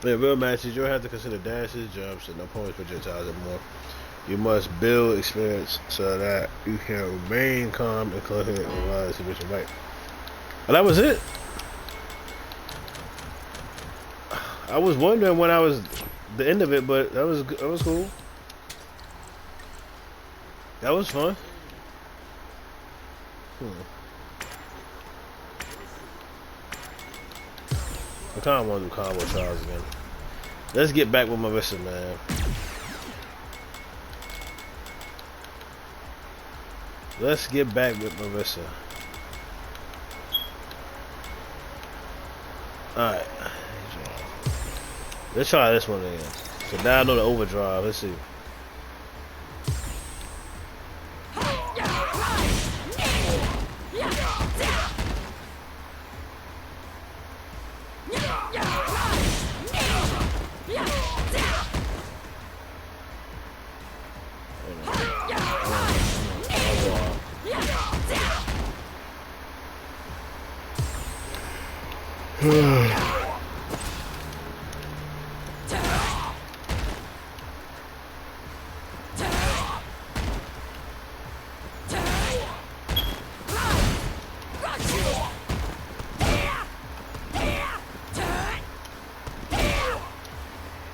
In real matches, you'll have to consider dashes, jumps, and opponent's projectiles and more. You must build experience so that you can remain calm and coherent and ride the situation right. And that was it. I was wondering when I was the end of it, but that was cool. That was fun. I kind of want to do combo trials again. Let's get back with Marissa, man. Let's get back with Marissa. Alright. Let's try this one again. So now I know the overdrive. Let's see.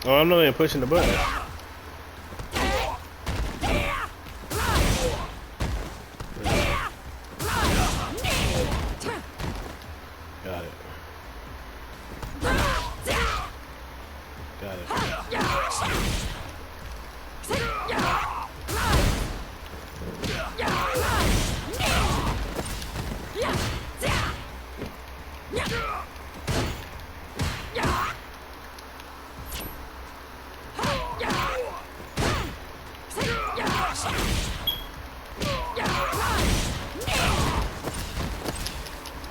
Oh, I'm not even pushing the button. Got it. Got it.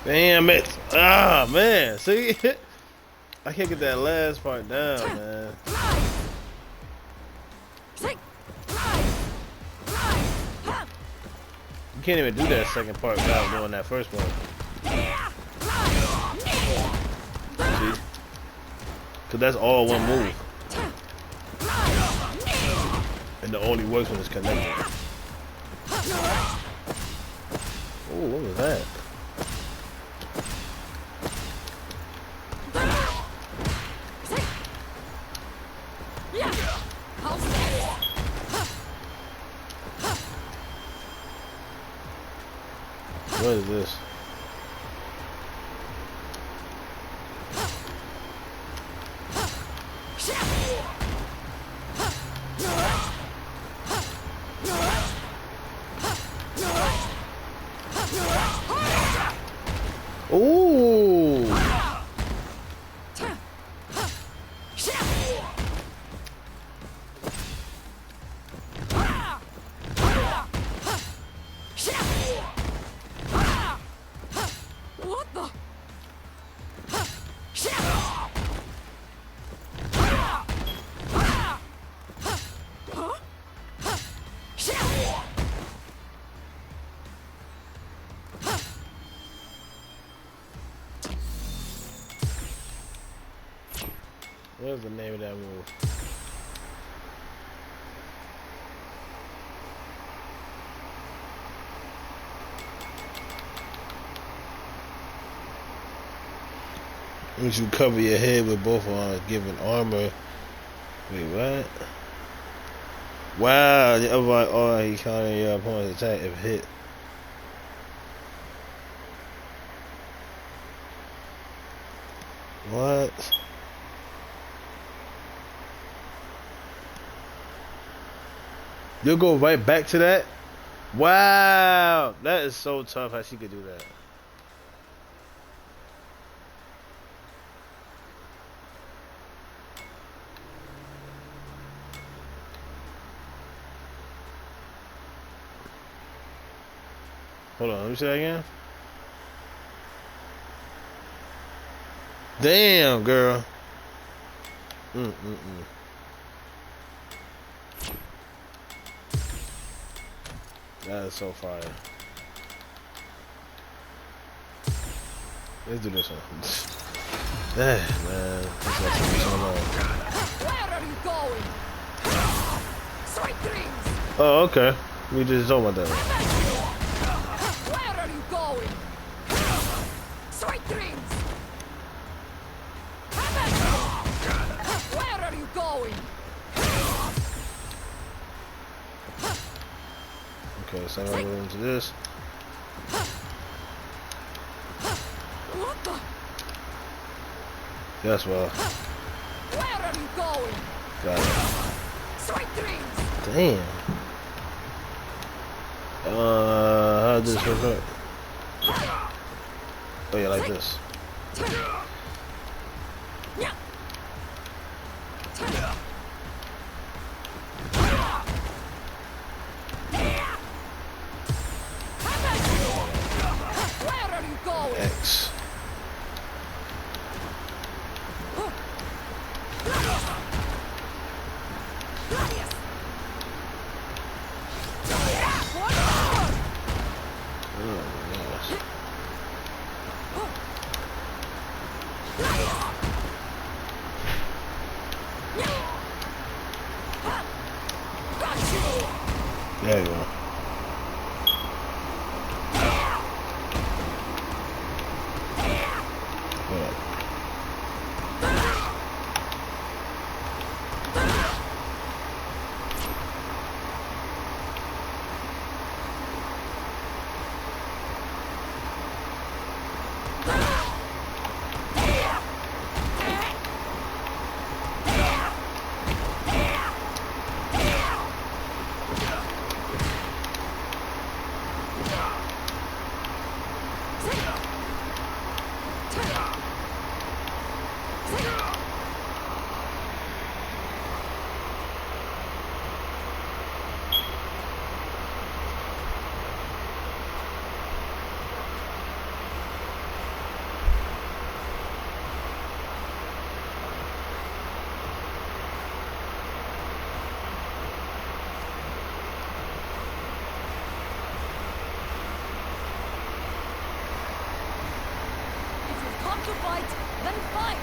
Damn it. Ah, man. See? I can't get that last part down, man. You can't even do that second part without doing that first one. See? Because that's all one move. And it only works when it's connected. Oh, what was that? What is this? Ooh! What the? What's the name of that move? Once you cover your head with both arms, giving armor. Wait, what? Wow, the other he countering your opponent's attack if hit. What? You'll go right back to that? Wow, that is so tough how she could do that. Hold on, let me see that again. Damn, girl. That is so fire. Let's do this one. Damn, man. This is gonna take so long. Where are you going? Sweet dreams! Oh, okay. We just talking about that one. Where are you going? Sweet dreams! Where are you going? Okay, so I'm gonna go into this. What the? That's well. Where are you going? Got it. Sweet dreams! Damn. How does this work? Oh yeah, like this. Where are you going? X. There you go. If you've come to fight, then fight!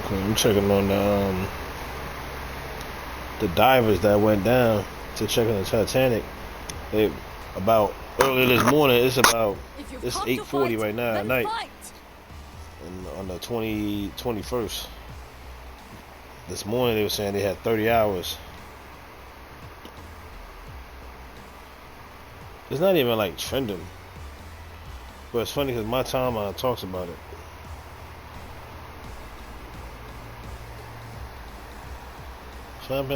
Okay, I'm checking on the divers that went down to check on the Titanic. They about earlier this morning. It's about If you've it's come to 8:40 fight, right now at then night, fight! and on the 21st. This morning they were saying they had 30 hours. It's not even like trending, but it's funny because my timeline talks about it. Have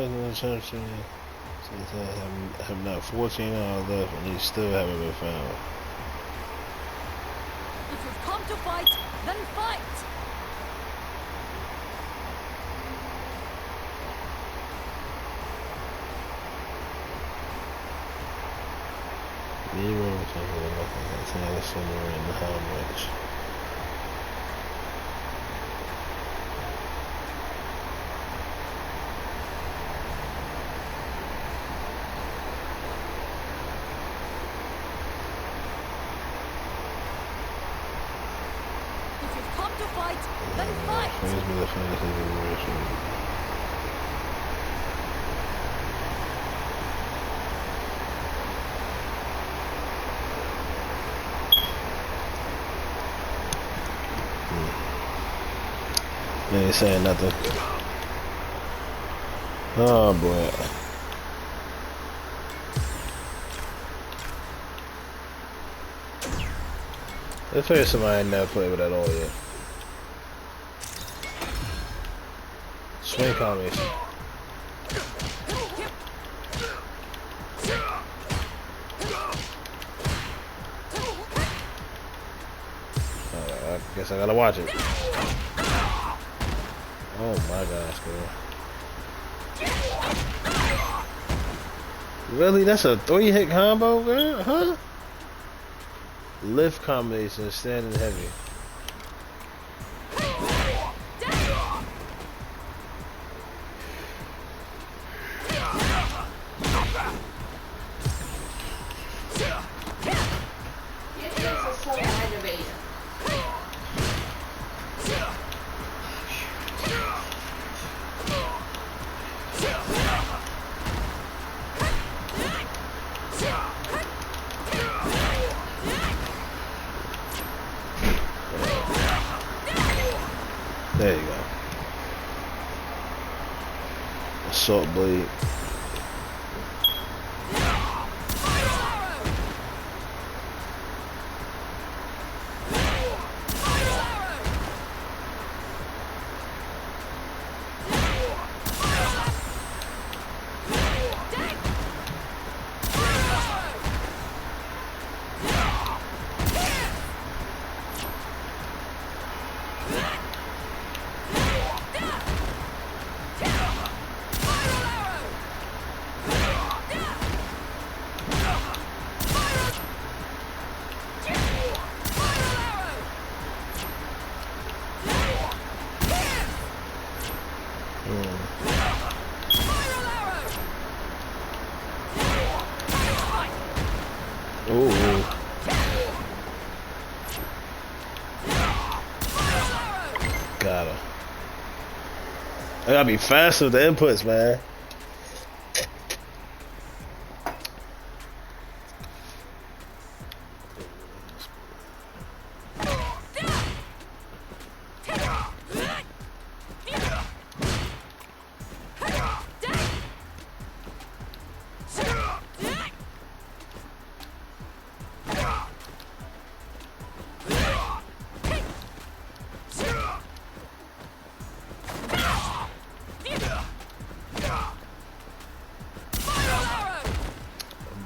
not 14 hours left, and they still haven't been found. If you've come to fight, then fight! Somewhere in how much? to fight, then fight! They ain't saying nothing. Oh boy. Let's play somebody I ain't never played with at all yet. Swing combination. I guess I gotta watch it. Oh my gosh, girl. Really? That's a 3-hit combo, man? Huh? Lift combination, standing heavy. There you go. Assault blade. Ooh. Got her. I gotta be fast with the inputs, man.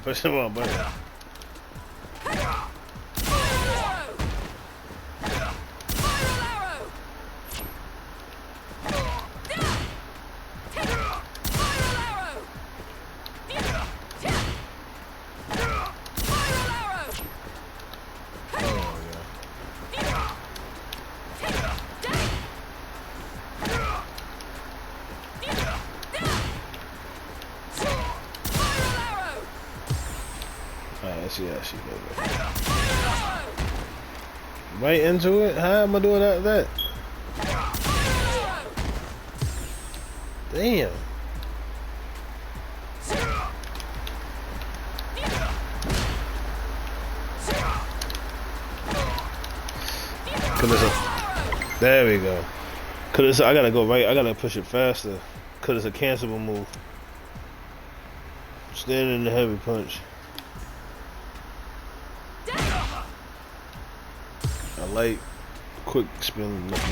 Push him on, buddy. Let's see how she goes. Right into it? How am I doing that? Damn. There we go. Cause I gotta go right. I gotta push it faster. Cause it's a cancelable move. Standing in the heavy punch. I like quick spin looking.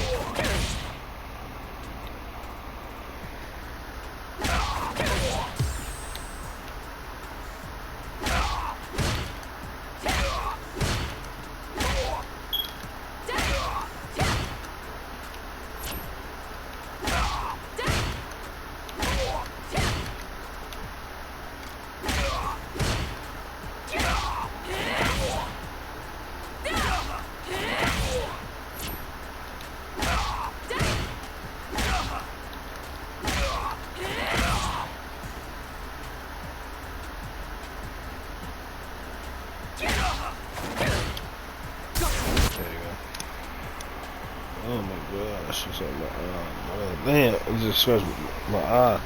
Oh my god, that's just on my eye. Damn, it just scratched my eye.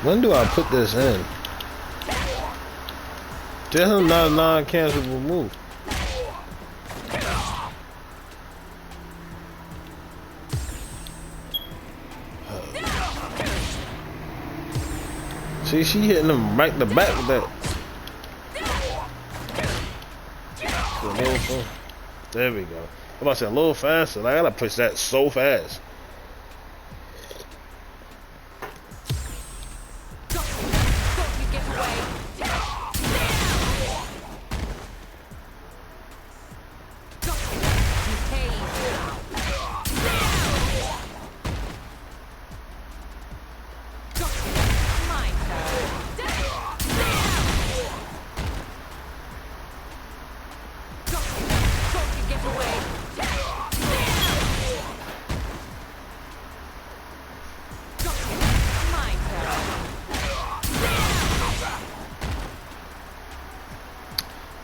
When do I put this in? This is not a non-cancelable move. See, she hitting them right to back with that. There we go. I'm about to say a little faster. I gotta push that so fast.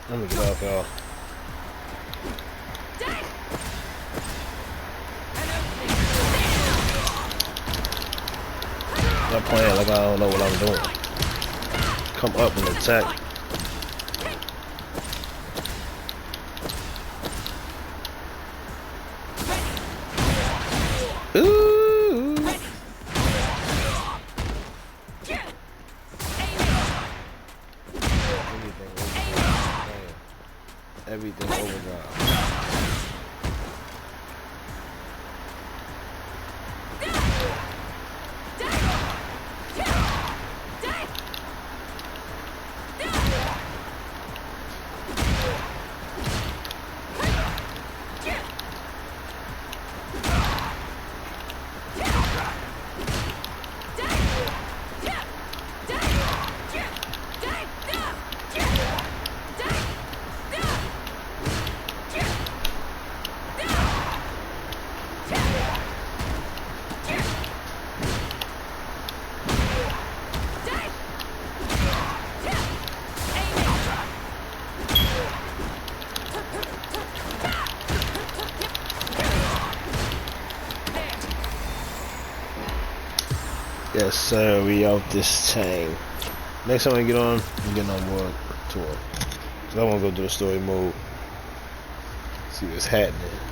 Let me get off, y'all. I'm playing like I don't know what I'm doing. Come up and attack. Ooh. Everything overdrive. Yes, sir, we out this chain. Next time we get on, we're getting on more tour. So I want to go do the story mode. See what's happening.